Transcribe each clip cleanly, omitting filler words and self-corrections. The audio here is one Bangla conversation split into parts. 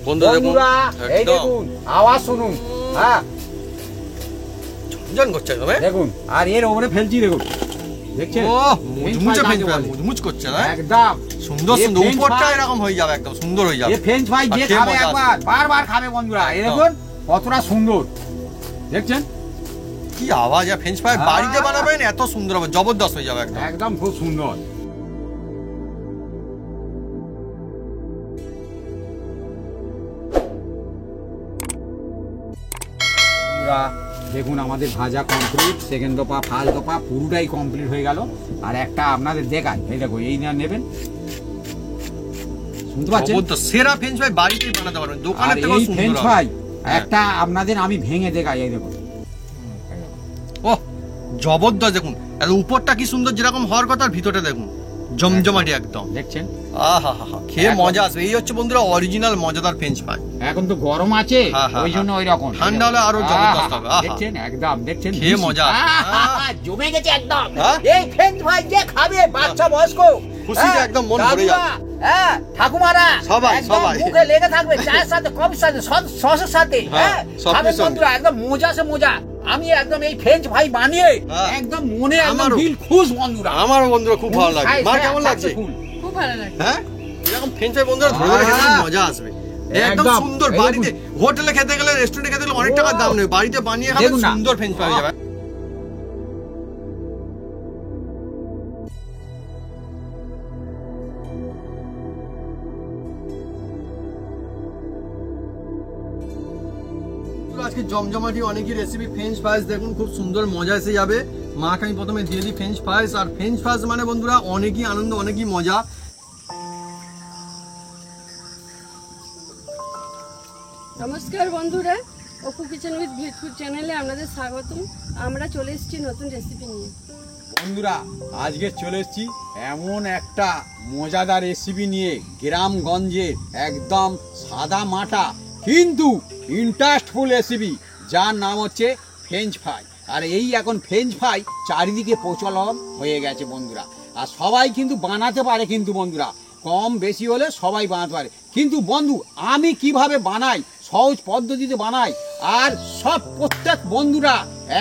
বন্ধুরা এই দেখুন আওয়াজ শুনুন। হ্যাঁ ঝনঝন করছে একদম, দেখুন, আর এর ওপরে ফেলছি দেখুন, দেখছেন মুচমুচে মুচমুচ করছে না একদম সুন্দর সুন্দর, উপরটা এরকম হয়ে যাবে, একদম সুন্দর হয়ে যাবে। এই ফ্রেঞ্চ ফ্রাই যে খাবে একবার বারবার খাবে বন্ধুরা। এই দেখুন কতটা সুন্দর, দেখছেন কি আওয়াজ। আর ফ্রেঞ্চ ফ্রাই বাড়িতে বানাবেন এত সুন্দর হবে, জবরদস্ত হয়ে যাবে একদম, একদম খুব সুন্দর। দেখুন আমাদের ভাজা কমপ্লিট, সেকেন্ড দফা ফার্স্ট দফা পুরোটাই কমপ্লিট হয়ে গেল। আর একটা আপনাদের দেখায়, এই দেখো এই না নেবেন, শুনতে পাচ্ছেন? সেরা ফ্রেঞ্চ ফ্রাই বাড়িতেই বানাতে পারবেন, দোকানের থেকে এই সুন্দর ফ্রেঞ্চ ফ্রাই একটা আপনাদের আমি ভেঙে দেখাই, এই দেখুন ও জবরদস্ত। দেখুন আর উপরটা কি সুন্দর যেরকম হওয়ার কথা, আর ভিতরটা দেখুন জমজমাটি একদম, দেখছেন? আহা হা হা, খেয়ে মজা আসবে। এই হচ্ছে বন্ধুরা অরিজিনাল মজাদার ফ্রেঞ্চ ফ্রাই। এখন তো গরম আছে ওই জন্য ওই রকম, ঠান্ডা হলে আরো জবরদস্ত হবে। দেখছেন একদম, দেখছেন খেয়ে মজা জমে গেছে একদম। এই ফ্রেঞ্চ ফ্রাই যে খাবে বাচ্চা বয়স্ক খুশিতে একদম মন ভরে যাবে। হ্যাঁ ঠাকুমারা সবাই সবাই মুখে লেগে থাকবে, চায়ের সাথে কফির সাথে সসের সাথে। হ্যাঁ খাবেন বন্ধুরা একদম মজা সে মজা। আমি একদম এই ফ্রেঞ্চ ফ্রাই বানিয়ে একদম মনে একদম দিল খুশ বন্ধুরা। আমারও বন্ধুরা খুব ভালো লাগে। মার কেমন লাগছে? খুব ভালো লাগে। হ্যাঁ এরকম ফ্রেঞ্চ ফ্রাই বন্ধুরা ধরে ধরে খেতে মজা আসবে, একদম সুন্দর। বাড়িতে হোটেলে খেতে গেলে, রেস্টুরেন্টে খেতে গেলে অনেক টাকার দাম নেই, বাড়িতে বানিয়ে খাবেন সুন্দর ফ্রেঞ্চ ফ্রাই হয়ে যাবে। আজকে জমজমাটি অনেকই রেসিপি ফ্রেঞ্চ ফ্রাইস দেখুন খুব সুন্দর মজা এসে যাবে। মাকে আমি প্রথমে দিয়ে দিই ফ্রেঞ্চ ফ্রাইস। আর ফ্রেঞ্চ ফ্রাইস মানে বন্ধুরা অনেকই আনন্দ, অনেকই মজা। নমস্কার বন্ধুরা, Apu kitchen with village food চ্যানেলে আপনাদের স্বাগতম। আমরা চলে এসেছি নতুন রেসিপি নিয়ে। বন্ধুরা আজকে চলে এসেছি এমন একটা মজাদার রেসিপি নিয়ে, গ্রামগঞ্জের একদম সাদা মাটা কিন্তু ইন্টারেস্টফুল রেসিপি, যার নাম হচ্ছে ফ্রেঞ্চ ফ্রাই। আর এই এখন ফ্রেঞ্চ ফ্রাই চারিদিকে প্রচলন হয়ে গেছে বন্ধুরা। আর সবাই কিন্তু বানাতে পারে, কিন্তু বন্ধুরা কম বেশি হলে সবাই বানাতে পারে। কিন্তু বন্ধু আমি কিভাবে বানাই, সহজ পদ্ধতিতে বানাই, আর সব প্রত্যেক বন্ধুরা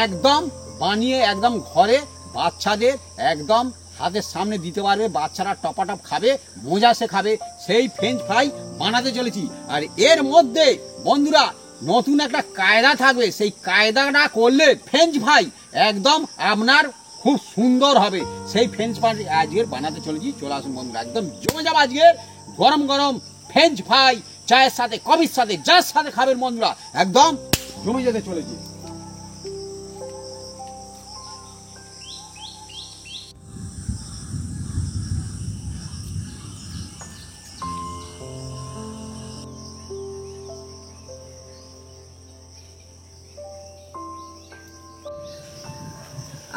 একদম বানিয়ে একদম ঘরে বাচ্চাদের একদম হাতের সামনে দিতে পারবে, বাচ্চারা টপাটপ খাবে, মজা সে খাবে, সেই ফ্রেঞ্চ ফ্রাই বানাতে চলেছি। আর এর মধ্যে বন্ধুরা নতুন একটা কায়দা থাকবে, সেই কায়দাটা করলে ফ্রেঞ্চ ফ্রাই একদম আপনার খুব সুন্দর হবে। সেই ফ্রেঞ্চ ফ্রাই আজকের বানাতে চলেছি, চলে আসুন বন্ধুরা, একদম জমে যাবে আজকের গরম গরম ফ্রেঞ্চ ফ্রাই, চায়ের সাথে কফির সাথে যার সাথে খাবেন বন্ধুরা একদম জমে যেতে চলেছি।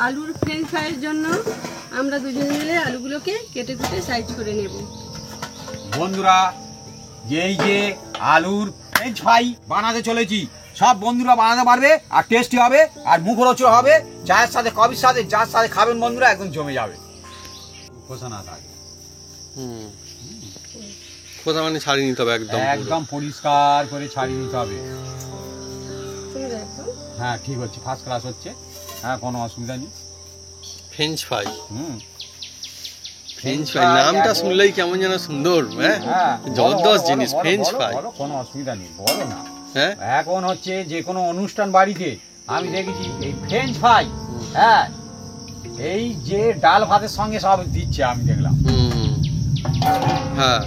আলুর ফ্রেঞ্চ ফ্রাইয়ের জন্য আমরা দুজন মিলে আলুগুলোকে কেটে কুটে সাইজ করে নেব। বন্ধুরা এই যে আলুর ফ্রেঞ্চ ফ্রাই বানাতে চলেছি, সব বন্ধুরা বানাতে পারবে, আর টেস্টি হবে, আর মুখরোচক হবে, চায়ের সাথে কফির সাথে যার সাথে খাবেন বন্ধুরা একদম জমে যাবে। খোসা না থাকে, খোসা মানে ছাড়িয়ে নিতে হবে একদম, একদম পরিষ্কার করে ছাড়িয়ে নিতে হবে। হ্যাঁ ঠিক হচ্ছে, ফার্স্ট ক্লাস হচ্ছে, হ্যাঁ কোনো অসুবিধা নেই। ফ্রেঞ্চ ফ্রাই, ফ্রেঞ্চ ফ্রাই নামটা শুনলেই কেমন যেন সুন্দর, হ্যাঁ জবরদস্ত জিনিস ফ্রেঞ্চ ফ্রাই। কোনো অসুবিধা নেই, বলো না। হ্যাঁ এখন হচ্ছে যে কোনো অনুষ্ঠান বাড়িতে আমি দেখেছি এই ফ্রেঞ্চ ফ্রাই, হ্যাঁ এই যে ডাল ভাতের সঙ্গে সব দিচ্ছে আমি দেখলাম। হ্যাঁ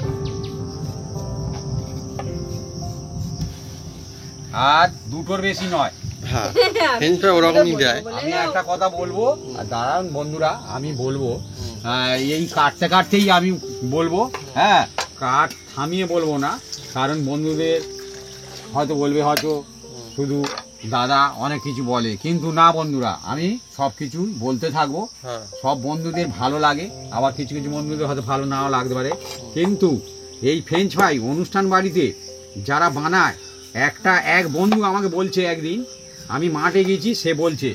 আর দুটোর বেশি নয়। হ্যাঁ ফ্রেঞ্চ ফ্রাই ওরকমই দেয়। আমি একটা কথা বলবো, আর দাঁড়ান বন্ধুরা আমি বলবো, এই কাটতে কাটতেই আমি বলবো, হ্যাঁ কাট থামিয়ে বলবো না, কারণ বন্ধুদের হয়তো বলবে হয়তো শুধু দাদা অনেক কিছু বলে, কিন্তু না বন্ধুরা আমি সব কিছু বলতে থাকবো। সব বন্ধুদের ভালো লাগে, আবার কিছু কিছু বন্ধুদের হয়তো ভালো নাও লাগতে পারে, কিন্তু এই ফ্রেঞ্চ ফ্রাই অনুষ্ঠান বাড়িতে যারা বানায়, এক বন্ধু আমাকে বলছে একদিন, আমি মাঠে গেছি, সে বলছে,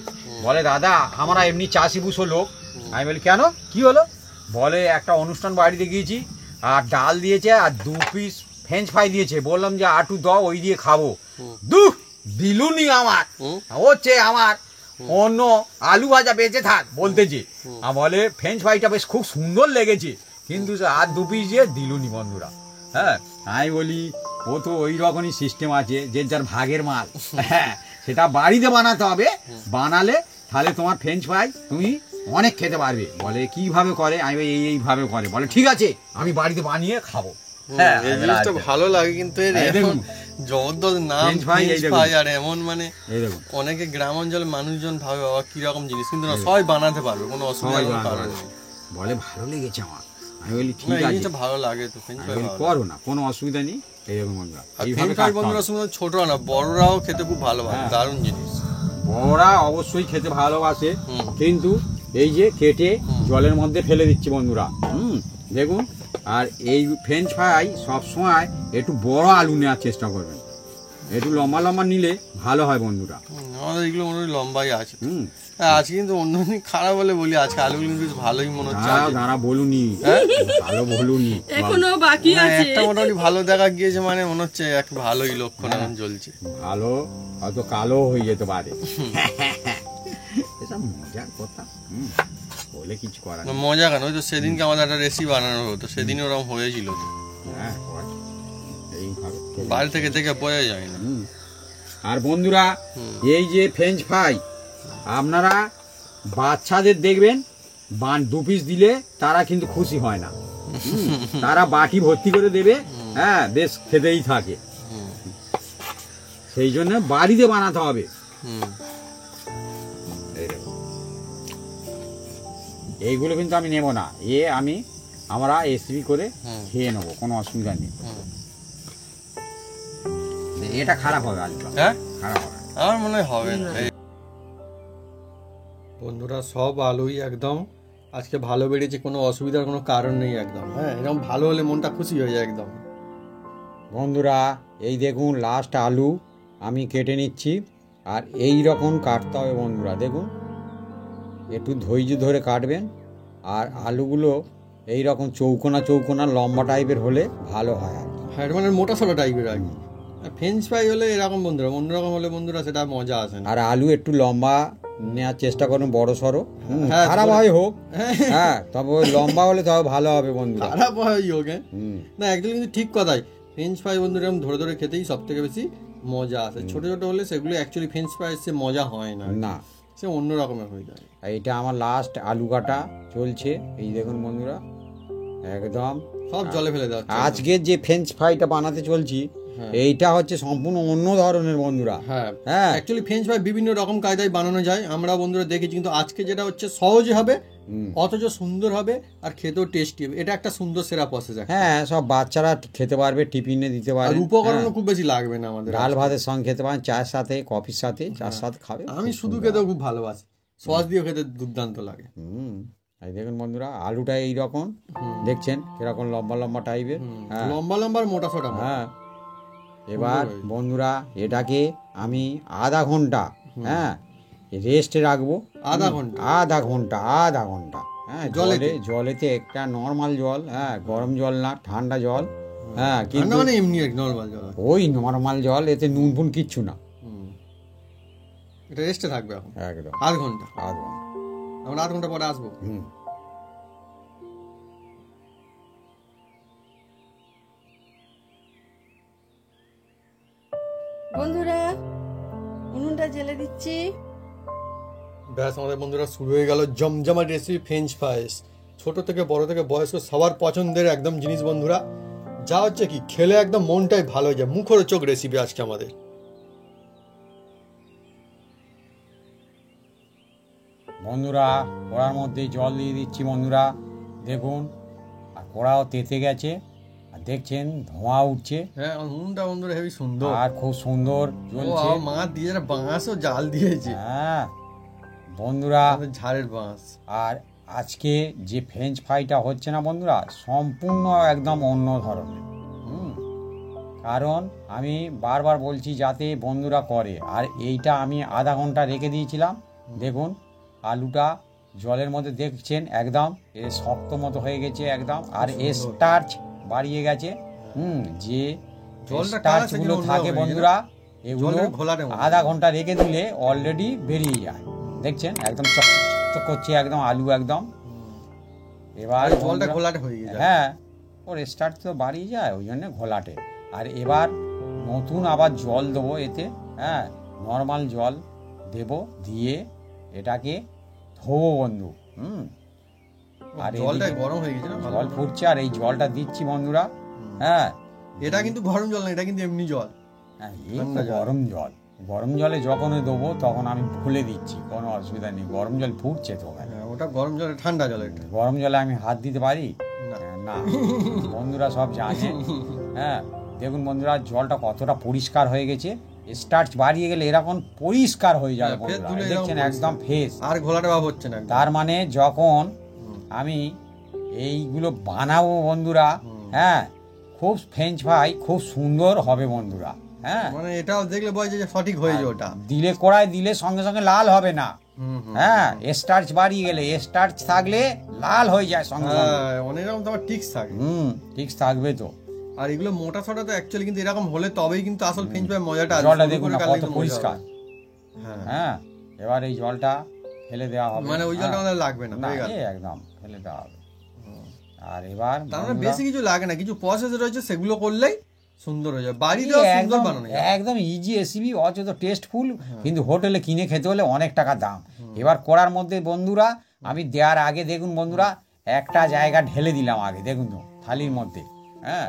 বলে দাদা আমরা এমনি চাষিবুষো লোক। আমি বলি কেন, কি হলো? বলে একটা অনুষ্ঠান বাড়িতে গিয়েছি, আর ডাল দিয়েছে আর 2 পিস ফ্রেঞ্চ ফ্রাই দিয়েছে, বললাম যে আটু দাও ওই দিয়ে খাবো, দিলুনি আমার হচ্ছে আমার অন্য আলু ভাজা বেঁচে থাক বলতেছে, বলে ফ্রেঞ্চ ফ্রাইটা বেশ খুব সুন্দর লেগেছে, কিন্তু আর 2 পিস দিয়ে দিলুনি বন্ধুরা। হ্যাঁ, আমি বলি ও তো ওই রকমই সিস্টেম আছে, যে যার ভাগের মাল। হ্যাঁ, সেটা বাড়িতে বানাতে হবে, বানালে তাহলে তোমার ফ্রেঞ্চ ফ্রাই তুমি অনেক খেতে পারবে। বলে কিভাবে করে, আমি এইভাবে করে, বলে ঠিক আছে আমি বাড়িতে বানিয়ে খাবো। হ্যাঁ, এই জিনিসটা ভালো লাগে, কিন্তু এর এখন জবরদস্ত নাম ফ্রেঞ্চ ফ্রাই, আর এমন মানে অনেকে গ্রাম অঞ্চলের মানুষজন ভাবে বাবা কিরকম জিনিস, কিন্তু না সবাই বানাতে পারবে, কোনো অসুবিধা নেই। বলে ভালো লেগেছে আমার, আমি বলি ঠিক আছে ভালো লাগে তো ফ্রেঞ্চ ফ্রাই করো না, কোনো অসুবিধা নেই। এইরকম বন্ধুরা, ফ্রেঞ্চ ফ্রাই বন্ধুরা শুধু ছোটরা না বড়রাও খেতে খুব ভালোবাসে, দারুণ জিনিস। বড়রা অবশ্যই খেতে ভালোবাসে, কিন্তু এই যে কেটে জলের মধ্যে ফেলে দিচ্ছি বন্ধুরা। দেখুন, আর এই ফ্রেঞ্চ ফ্রাই সবসময় একটু বড় আলু নেওয়ার চেষ্টা করবেন, একটু লম্বা লম্বা নিলে ভালো হয় বন্ধুরা। আমাদের এগুলো মনে হয় লম্বাই আছে। আজকে কিন্তু অন্যদিন খারাপ বলে বলি, আজকে আলুগুলো কিন্তু ভালোই মনে হচ্ছে। দাঁড়া বলুনি, ভালো বলুনি, এখনো বাকি আছে। একটা মোটামুটি ভালো দেখা গিয়েছে, মানে মনে হচ্ছে এক ভালোই লক্ষণ এখন চলছে। ভালো হয়তো কালো হয়ে যেতে পারে, এসব মজার কথা, বলে কিছু করার নেই। মজা কেন, ওই তো সেদিনকে আমাদের একটা রেসিপি বানানো হতো, সেদিন ওরকম হয়েছিল তো। হ্যাঁ, এইভাবে বাইরে থেকে দেখে বোঝা যায় না। আর বন্ধুরা, এই যে ফ্রেঞ্চ ফ্রাই আপনারা বাচ্চাদের দেখবেন 2 পিস দিলে তারা কিন্তু খুশি হয় না, তারা বাটি ভর্তি করে দেবে, হ্যাঁ বেশ খেতেই থাকে। সেই জন্য বাড়িতে বানাতে হবে। এইগুলো কিন্তু আমি নেব না, আমরা এসবি করে খেয়ে নেবো, কোনো অসুবিধা নেই। এটা খারাপ হবে আলুটা, হ্যাঁ খারাপ হবে, আমার মনে হবে না। বন্ধুরা সব আলুই একদম আজকে ভালো বেরিয়েছে, কোনো অসুবিধার কোনো কারণ নেই একদম। হ্যাঁ, এরকম ভালো হলে মনটা খুশি হয়ে যায় একদম। বন্ধুরা এই দেখুন লাস্ট আলু আমি কেটে নিচ্ছি, আর এই রকম কাটতে হবে বন্ধুরা। দেখুন, একটু ধৈর্য ধরে কাটবেন, আর আলুগুলো এই রকম চৌকোনা চৌকোনা লম্বা টাইপের হলে ভালো হয় আর কি। হ্যাঁ, মানে মোটা সোটা টাইপের আর কি। ফ্রেঞ্চ ফ্রাই হলে এরকম বন্ধুরা, অন্যরকম হলে বন্ধুরা সেটা মজা আসে না। আর আলু একটু লম্বা নেওয়ার চেষ্টা করুন, বড় সড়ো, খারাপ হয় হোক, হ্যাঁ তবে লম্বা হলে তবে ভালো হবে বন্ধুরা। খারাপ হয় হোক, না একদম কিন্তু ঠিক কথাই। ফ্রেঞ্চ ফ্রাই বন্ধুরা এরকম ধরে ধরে খেতেই সব থেকে বেশি মজা আসে। ছোট ছোট হলে সেগুলো অ্যাকচুয়ালি ফ্রেঞ্চ ফ্রাই সে মজা হয় না, না সে অন্য রকমের হয়ে যায়। এইটা আমার লাস্ট আলু কাটা চলছে, এই দেখুন বন্ধুরা একদম সব জলে ফেলে দেওয়া। আজকের যে ফ্রেঞ্চ ফ্রাইটা বানাতে চলছি এইটা হচ্ছে সম্পূর্ণ অন্য ধরনের বন্ধুরা। হ্যাঁ, অ্যাকচুয়ালি ফ্রেঞ্চ ফ্রাই বিভিন্ন রকম কায়দায় বানানো যায়, আমরা বন্ধুরা দেখেছি, কিন্তু আজকে যেটা হচ্ছে সহজে হবে, অথচ সুন্দর হবে, আর খেতেও টেস্টি হবে। এটা একটা সুন্দর সেরা প্রসেস। হ্যাঁ, সব বাচ্চারা খেতে পারবে, টিফিনে দিতে পারবে, আর উপকরণও খুব বেশি লাগবে না আমাদের। ডাল ভাতের সঙ্গে খেতে পারেন, চায়ের সাথে, কফির সাথে, চার সাথে খাবে। আমি শুধু খেতেও খুব ভালোবাসি, সস দিয়ে খেতে দুর্দান্ত লাগে। এই দেখুন বন্ধুরা আলুটা এইরকম দেখছেন কিরকম লম্বা লম্বা টাইপের, লম্বা লম্বা মোটা সোটা। হ্যাঁ, এবার বন্ধুরা এটাকে আমি আধা ঘন্টা রেস্টে রাখবো। আধা ঘন্টা হ্যাঁ, জলেতে একটা নর্মাল জল, হ্যাঁ গরম জল না, ঠান্ডা জল। হ্যাঁ, কিন্তু মানে এমনি নর্মাল জল, ওই নর্মাল জল, এতে নুন ফুন কিচ্ছু না। এটা রেস্টে থাকবে এখন একদম আধ ঘন্টা। আমরা আধ ঘন্টা পরে আসবো। বন্ধুরা উনুনটা জ্বেলে দিচ্ছি। ব্যাস, আমাদের বন্ধুরা শুরু হয়ে গেল জমজমাট রেসিপি ফ্রেঞ্চ ফ্রাইস। ছোট থেকে বড় থেকে বয়স্ক সবার পছন্দের একদম জিনিস বন্ধুরা, যা হচ্ছে কি খেলে একদম মনটাই ভালো হয়ে যায়। মুখরোচক রেসিপি আজকে আমাদের। বন্ধুরা কড়ার মধ্যে জল দিয়ে দিচ্ছি বন্ধুরা, দেখুন, আর কড়াও তেতে গেছে, আর দেখছেন ধোঁয়া উঠছে। হ্যাঁ, উনুনটা বন্ধুরা হেবি সুন্দর, আর খুব সুন্দর জ্বলছে। মা দিয়ে বাঁশও জাল দিয়েছে। হ্যাঁ বন্ধুরা, ঝাড়ের বাঁশ। আর আজকে যে ফ্রেঞ্চ ফ্রাইটা হচ্ছে না বন্ধুরা, সম্পূর্ণ একদম অন্য ধরনের। কারণ আমি বারবার বলছি যাতে বন্ধুরা করে। আর এইটা আমি আধা ঘন্টা রেখে দিয়েছিলাম, দেখুন আলুটা জলের মধ্যে দেখছেন একদম শক্ত মতো হয়ে গেছে একদম, আর স্টার্চ বাড়িয়ে গেছে। যে জলটা স্টার্চগুলো কালারটা থাকে কিরকম বন্ধুরা, এগুলো জলের ঘোলাটে মতো। আধা ঘন্টা রেখে দিলে অলরেডি বেরিয়ে যায়। দেখছেন একদম চকচক করছে একদম আলু একদম। এবার আর জলটা বন্ধুরা- ঘোলাটে হয়ে গেছে। হ্যাঁ, ওর স্টার্ট তো বাড়িয়ে যায়, ওই জন্য ঘোলাটে। আর এবার নতুন আবার জল দেবো এতে, হ্যাঁ, নর্মাল জল দেব, দিয়ে এটাকে ধোবো বন্ধু। আর জলটা এদিকে গরম হয়ে গেছে না ভালো জল করে। ফুটছে আর এই জলটা দিচ্ছি বন্ধুরা। হ্যাঁ, এটা কিন্তু গরম জল না, এটা কিন্তু এমনি জল। হ্যাঁ, এই ঠান্ডা তো জল। গরম জল। গরম জলে যখনই দেবো তখন আমি খুলে দিচ্ছি, কোনো অসুবিধা নেই। গরম জল ফুটছে তো ওখানে। হ্যাঁ, ওটা গরম জল, ঠান্ডা জল এটা। গরম জলে আমি হাত দিতে পারি না। না, বন্ধুরা সব জানে। হ্যাঁ, দেখুন বন্ধুরা জলটা কতটা পরিষ্কার হয়ে গেছে। স্টার্চ বাড়িয়ে গেলে এরকম পরিষ্কার হয়ে যায় হ্যাঁ, ফের বন্ধুরা, ধুলে দেখছেন এরকম একদম ফেস। আর ঘোলাটে ভাব হচ্ছে না একদম। তার মানে যখন আমি এইগুলো বানাবো বন্ধুরা, হ্যাঁ, খুব ফ্রেঞ্চ ফ্রাই খুব সুন্দর হবে বন্ধুরা। হ্যাঁ, মানে এটাও দেখলে বোঝা যায় যে সঠিক হয়েছে ওটা। দিলে কড়াই দিলে সঙ্গে সঙ্গে লাল হবে না। হুম, হুম। হ্যাঁ, স্টার্চ বাড়িয়ে গেলে, স্টার্চ থাকলে লাল হয়ে যায় সঙ্গে সঙ্গে। হ্যাঁ, অনেক রকম তোমার টিক্স থাকে। ঠিক থাকবে তো। আর এগুলো মোটা সোটা তো অ্যাকচুয়ালি কিন্তু এরকম হলে তবেই কিন্তু আসল ফ্রেঞ্চ ফ্রাই মজাটা আসবে। জলটা শুরু দেখুন করে না কাটলে কত কিন্তু মজা পরিষ্কার। হবে। হ্যাঁ, হ্যাঁ, এবার এই জলটা ফেলে দেওয়া হবে। মানে ওই জলটা হ্যাঁ, আমাদের লাগবে না, না, হয়ে গেল। এই একদম ফেলে দেওয়া হবে। আর এবার তার মানে বন্ধুরা- বেশি কিছু লাগে না, কিছু প্রসেস রয়েছে সেগুলো করলেই সুন্দর হয়ে যাবে। বাড়িতে এই সুন্দর একদম বানানো যায়। একদম ইজি রেসিপি, অথচ টেস্টফুল, কিন্তু হোটেলে কিনে খেতে হলে অনেক টাকা দাম। এবার কড়ার মধ্যে বন্ধুরা আমি দেওয়ার আগে দেখুন বন্ধুরা একটা জায়গা ঢেলে দিলাম আগে, দেখুন তো থালির মধ্যে। হ্যাঁ,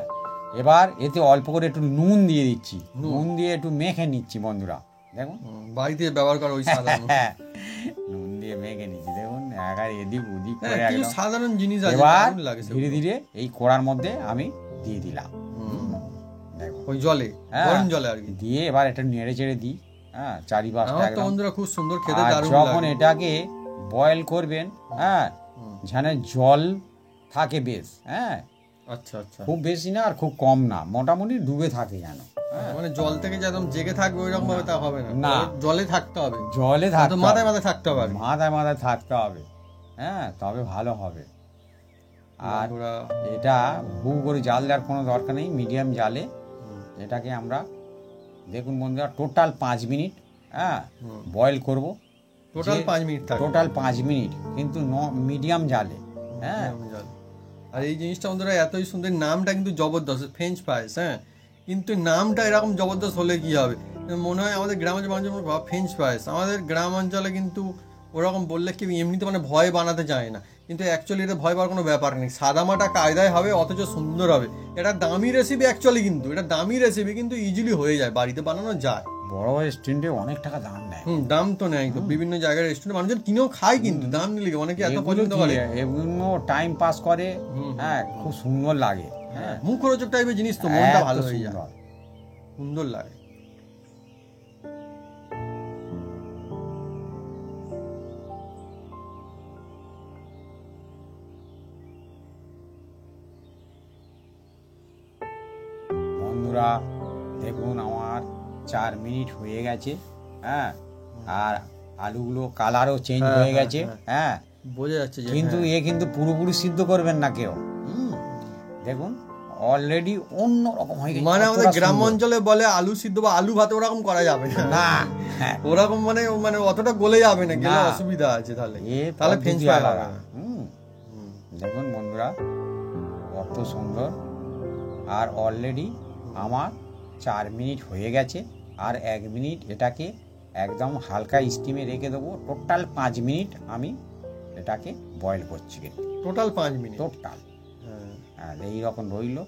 এবার এতে অল্প করে একটু নুন দিয়ে দিচ্ছি, নুন দিয়ে একটু মেখে নিচ্ছি বন্ধুরা, দেখুন। বাড়িতে ব্যবহার করা ওই সাধারণ। নুন দিয়ে মেখে নিচ্ছি, দেখুন একার এদিক ওদিক হ্যাঁ, করে কিছু একদম। সাধারণ জিনিস আছে এবার দারুণ লাগে সেগুলো। ধীরে ধীরে এই কড়ার মধ্যে আমি দিয়ে দিলাম, দেখুন। ওই জলে, হ্যাঁ, গরম জলে আর কি। দিয়ে এবার এটা নেড়ে চেড়ে দিই। হ্যাঁ, চারিপাশটা আমার তো একদম। বন্ধুরা খুব সুন্দর খেতে আর দারুণ যখন লাগে। এটাকে বয়েল করবেন, হ্যাঁ, যেন জল থাকে বেশ, হ্যাঁ, আচ্ছা আচ্ছা। খুব বেশি না আর খুব কম না, মোটামুটি ডুবে থাকে যেন। মানে জল থেকে যে একদম জেগে থাকবে ওইরকম ভাবে তা হবে না, না। জলে থাকতে হবে। জলে তো থাকতে মাথায় হবে, মাথায় থাকতে হবে আর কি। মাথায় মাথায় থাকতে হবে। হ্যাঁ, তবে ভালো হবে। আর বন্ধুরা, এটা হু করে জাল দেওয়ার কোনো দরকার নেই, মিডিয়াম জালে এটাকে আমরা দেখুন বন্ধুরা টোটাল 5 মিনিট, হ্যাঁ, বয়েল করব। টোটাল 5 মিনিট থাকবে। টোটাল 5 মিনিট, কিন্তু মিডিয়াম জালে। হ্যাঁ, জল। আর এই জিনিসটা বন্ধুরা এতই সুন্দর, নামটা কিন্তু জবরদস্ত, ফ্রেঞ্চ ফ্রাইস। হ্যাঁ, কিন্তু নামটা এরকম জবরদস্ত হলে কি হবে, মনে হয় আমাদের গ্রামাঞ্চলে মানুষ ফ্রেঞ্চ ফ্রাইস, আমাদের গ্রাম অঞ্চলে কিন্তু ওরকম বললে কি এমনিতে মানে ভয় বানাতে যায় না, কিন্তু অ্যাকচুয়ালি এটা ভয় পাওয়ার কোনো ব্যাপার নেই। সাদামাটা কায়দায় হবে, অথচ সুন্দর হবে। এটা দামি রেসিপি অ্যাকচুয়ালি, কিন্তু এটা দামি রেসিপি কিন্তু ইজিলি হয়ে যায়, বাড়িতে বানানো যায়। বড় রেস্টুরেন্টে অনেক টাকা দাম নেয়। দাম তো নেই তো, বিভিন্ন জায়গায় রেস্টুরেন্ট মানুষজন কিনেও খায়, কিন্তু দাম নিলে অনেকে এত এগুলো পছন্দ কি, করে। এগুলো টাইম পাস করে। হ্যাঁ, খুব সুন্দর লাগে। হ্যাঁ, মুখরোচক টাইপের জিনিস তো, মনটা এত ভালো হয়ে যায়, সুন্দর। সুন্দর লাগে। বন্ধুরা দেখুন আমার 4 মিনিট হয়ে গেছে। হ্যাঁ, আর আলুগুলো কালারও চেঞ্জ হ্যাঁ, হয়ে হ্যাঁ, গেছে। হ্যাঁ। হ্যাঁ, বোঝা যাচ্ছে যে কিন্তু হ্যাঁ। এ কিন্তু পুরোপুরি সিদ্ধ করবেন না কেউ। দেখুন অলরেডি অন্য রকম হয়ে গেছে, মানে আমাদের কতটা গ্রাম সুন্দর। অঞ্চলে বলে আলু সিদ্ধ বা আলু ভাত, ওরকম করা যাবে না। না, হ্যাঁ, ওরকম মানে মানে অতটা গলে যাবে না, গেলে না। অসুবিধা আছে তাহলে। এ তাহলে পদ্ধতি ফ্রেঞ্চ ফ্রাই আলাদা। হবে না। দেখুন বন্ধুরা কত সুন্দর। আর অলরেডি আমার 4 মিনিট হয়ে গেছে, আর 1 মিনিট এটাকে একদম হালকা স্টিমে রেখে দেবো। টোটাল 5 মিনিট আমি এটাকে বয়েল করছি, টোটাল 5 মিনিট। টোটাল। হ্যাঁ। আর এইরকম রইলো।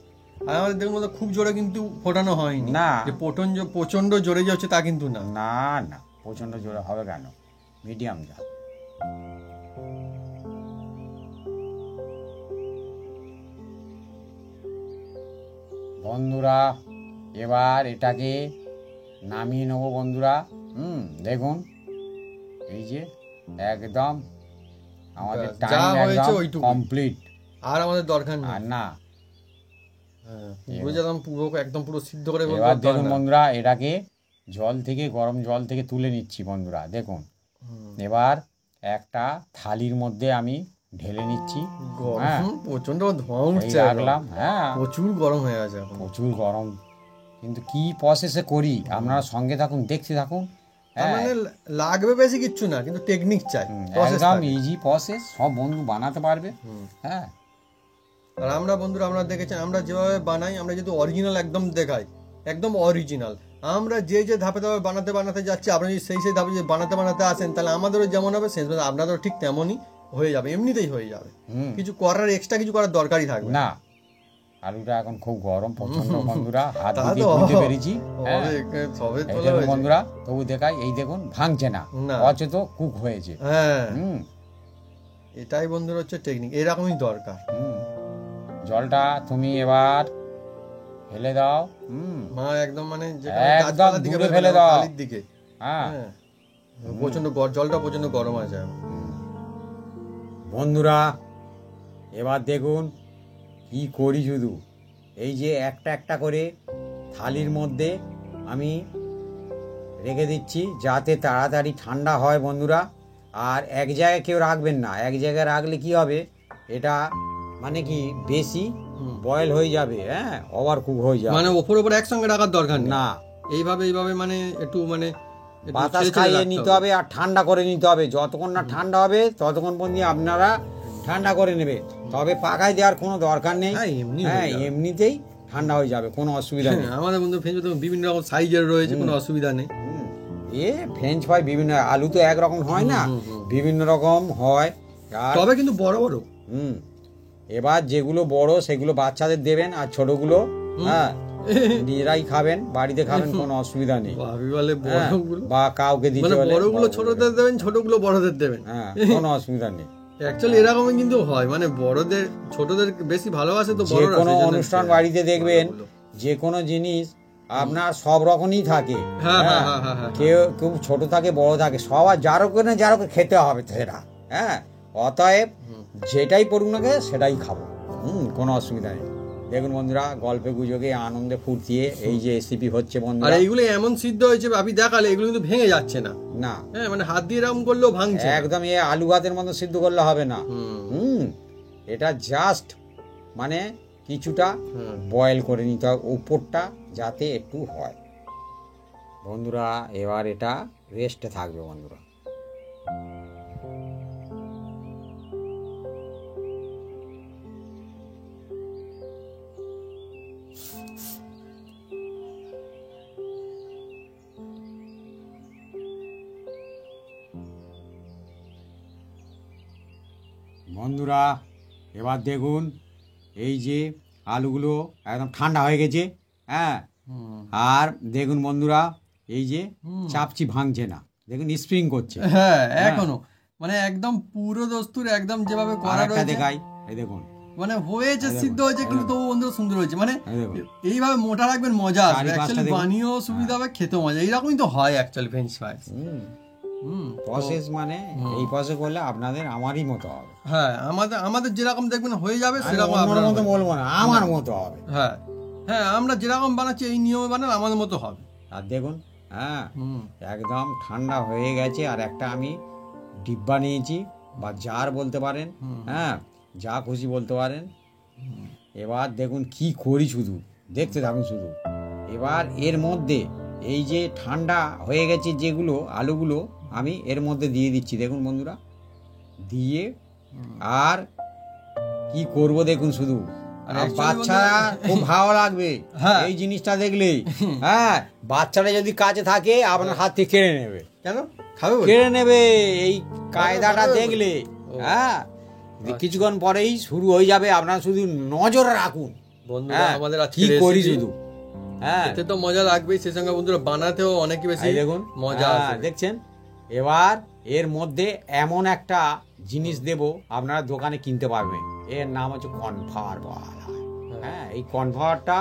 আর আমাদের দেখুন বন্ধুরা, খুব জোরে কিন্তু ফোটানো হয়নি, না। যে প্রচন্ড জোরে যে হচ্ছে তা কিন্তু না। না না, প্রচণ্ড জোরে হবে কেন, মিডিয়াম জাল। বন্ধুরা এবার এটাকে নামিয়ে নেবো বন্ধুরা। দেখুন এই যে একদম আমাদের ব্যাস, যা টাইম হয়েছে একদম ওইটুকুই। কমপ্লিট। আর আমাদের দরকার নেই। আর না, পুরো যেমন পুরো একদম পুরো সিদ্ধ করে ফেলবো, এবার তা দেখুন না। বন্ধুরা এটাকে জল থেকে, গরম জল থেকে তুলে নিচ্ছি বন্ধুরা। দেখুন এবার একটা থালির মধ্যে আমি ঢেলে নিচ্ছি। গরম প্রচন্ড ধোঁয়া এই উঠছে রাখলাম। হ্যাঁ, প্রচুর গরম হয়ে আছে এখন। প্রচুর গরম, কিন্তু কি প্রসেসে করি আপনারা সঙ্গে থাকুন, দেখতে থাকুন। তার মানে লাগবে বেশি কিচ্ছু না, কিন্তু টেকনিক চাই, process একদম থাকে। ইজি প্রসেস, সব বন্ধু বানাতে পারবে। হ্যাঁ, আর আমরা বন্ধুরা, আমরা দেখেছেন আমরা যেভাবে বানাই, আমরা যেহেতু অরিজিনাল একদম দেখাই, একদম অরিজিনাল। আমরা যে যে ধাপে ধাপে বানাতে বানাতে যাচ্ছি, আপনি যদি সেই সেই ধাপে যদি বানাতে বানাতে আসেন, তাহলে আমাদেরও যেমন হবে শেষ পর্যন্ত আপনাদেরও ঠিক তেমনই হয়ে যাবে, এমনিতেই হয়ে যাবে। কিছু করার, এক্সট্রা কিছু করার দরকারই থাকবে না। আলুটা এখন খুব গরম প্রচন্ড বন্ধুরা, হাত তা দিয়ে তো তুলতে পেরেছি। হ্যাঁ, সবে এই তোলা দেখুন হয়েছে। বন্ধুরা, তবু দেখাই, এই দেখুন ভাঙছে না, না। অচেত কুক হয়েছে। হ্যাঁ, হুম এটাই বন্ধুরা হচ্ছে টেকনিক, এরকমই দরকার। হুম। জলটা তুমি এবার ফেলে দাও। মা একদম মানে একদম গাছপালার দিকে দূরে ফেলে দাও। খালির দিকে। হ্যাঁ, হ্যাঁ, প্রচন্ড জলটা প্রচন্ড গরম আছে এখন। বন্ধুরা এবার দেখুন কি করি, শুধু এই যে একটা একটা করে থালির মধ্যে আমি রেখে দিচ্ছি, যাতে তাড়াতাড়ি ঠান্ডা হয় বন্ধুরা। আর এক জায়গায় কেউ রাখবেন না, এক জায়গায় রাখলে কি হবে, এটা মানে কি বেশি বয়েল হয়ে যাবে। হ্যাঁ, ওভার কুক হয়ে যাবে। মানে ওপর ওপর একসঙ্গে রাখার দরকার নেই, না, এইভাবে এইভাবে মানে একটু মানে একটু বাতাস ছেড়ে ছেড়ে খাইয়ে রাখতে নিতে হবে আর ঠান্ডা করে নিতে হবে। যতক্ষণ না ঠান্ডা হবে ততক্ষণ পর্যন্ত আপনারা ঠান্ডা করে নেবে, তবে পাকায় দেওয়ার কোনো দরকার নেই। হ্যাঁ, এমনি হয়ে হ্যাঁ, যাবে। এমনিতেই ঠান্ডা হয়ে যাবে, কোনো অসুবিধা নেই। হ্যাঁ, আমাদের বন্ধু ফ্রেঞ্চ ফ্রাই বিভিন্ন রকম সাইজের রয়েছে, কোনো অসুবিধা নেই। এ ফ্রেঞ্চ ফ্রাই বিভিন্ন, আলু তো একরকম হয় না, বিভিন্ন রকম হয়। আর তবে কিন্তু বড় বড়। এবার যেগুলো বড় সেগুলো বাচ্চাদের দেবেন, আর ছোটগুলো হ্যাঁ নিজেরাই খাবেন, বাড়িতে খাবেন, কোনো অসুবিধা নেই। ভাবি বলে হ্যাঁ, বড়গুলো, বা কাউকে দিতে মানে হলে বড়গুলো ছোটদের দেবেন, ছোটগুলো বড়দের দেবেন। হ্যাঁ, কোনো অসুবিধা নেই। অ্যাকচুয়ালি এরকমই কিন্তু হয়, মানে বড়দের ছোটদের বেশি ভালোবাসে তো যে বড়রা। কোনো সেজন্য অনুষ্ঠান বাড়িতে দেখবেন, যে কোনো জিনিস আপনার সব রকমই থাকে। হ্যাঁ, হ্যাঁ, হ্যাঁ, হ্যাঁ, হ্যাঁ। কেউ কেউ ছোট থাকে, বড় থাকে, সবার যারও করে যারও খেতে হবে সেটা। হ্যাঁ, অতএব যেটাই পড়ুক না গে সেটাই খাবো। কোনো অসুবিধা নেই। দেখুন বন্ধুরা, গল্পে গুজবে আনন্দে ফুর্তিয়ে এই যে রেসিপি হচ্ছে আর বন্ধুরা, এইগুলো এমন সিদ্ধ হয়েছে আপনি দেখালে, এগুলো কিন্তু ভেঙে যাচ্ছে না। না হ্যাঁ, মানে হাত দিয়ে এরকম করলেও ভাঙছে না। একদম এ আলু ভাতের মতো সিদ্ধ করলে হবে না। এটা জাস্ট মানে কিছুটা বয়েল করে নিতে হবে উপরটা, যাতে একটু হয়। বন্ধুরা এবার এটা রেস্টে থাকবে বন্ধুরা। বন্ধুরা এবার দেখুন, এই যে আলুগুলো একদম ঠান্ডা হয়ে গেছে। হ্যাঁ, আর দেখুন বন্ধুরা, এই যে চাপচি ভাঙছে না, দেখুন স্প্রিং করছে। হ্যাঁ, এখনো মানে একদম পুরো দস্তুর একদম যেভাবে আর করা একটা রয়েছে, দেখাই, এই দেখুন মানে হয়েছে, সিদ্ধ হয়েছে, কিন্তু তবু বন্ধুরা সুন্দর হয়েছে। মানে এই দেখুন, এইভাবে মোটা রাখবেন, মজা আসবে, চারি পাঁচটা অ্যাকচুয়ালি দেখুন। বানিয়েও সুবিধা হবে, খেতেও মজা। এইরকমই তো হয় অ্যাকচুয়ালি ফ্রেঞ্চ ফ্রাইস। প্রসেস মানে এই প্রসেস করলে আপনাদের আমারই মতো হবে। হ্যাঁ, আমাদের আমাদের যেরকম দেখবেন হয়ে যাবে আমি সেরকম অন্যের আপনার মতো হবে। বলবো না, আমার মতো হবে। হ্যাঁ, হ্যাঁ, আমরা যেরকম বানাচ্ছি এই নিয়মে বানান, আমাদের মতো হবে। আর দেখুন, হ্যাঁ একদম ঠান্ডা হয়ে গেছে। আর একটা আমি ডিব্বা নিয়েছি, বা জার বলতে পারেন, হ্যাঁ যা খুশি বলতে পারেন। এবার দেখুন কি করি, শুধু দেখতে থাকুন শুধু। এবার এর মধ্যে এই যে ঠান্ডা হয়ে গেছে যেগুলো আলুগুলো আমি এর মধ্যে দিয়ে দিচ্ছি, দেখুন বন্ধুরা, দিয়ে আর কি করব দেখুন শুধু। আর আর actually বাচ্চারা খুব ভালো লাগবে হ্যাঁ। এই জিনিসটা দেখলেই। হ্যাঁ, বাচ্চারা যদি কাছে থাকে আপনার হাত থেকে কেড়ে নেবে, কেন খাবে বলে? কেড়ে নেবে এই কায়দাটা খাবে বলে? দেখলে। ও। হ্যাঁ, কিছুক্ষণ পরেই শুরু হয়ে যাবে, আপনারা শুধু নজর রাখুন। বন্ধুরা হ্যাঁ, আমাদের আজকে কি করি recipe, শুধু। হ্যাঁ, এতে তো মজা লাগবেই, সেই সঙ্গে বন্ধুরা বানাতেও অনেক বেশি এই দেখুন মজা হ্যাঁ, আছে। দেখছেন। এবার এর মধ্যে এমন একটা জিনিস দেব আপনারা দোকানে কিনতে পারবেন, এর নাম হচ্ছে কর্নফ্লাওয়ার বলা হয়। হ্যাঁ, এই কর্নফ্লাওয়ারটা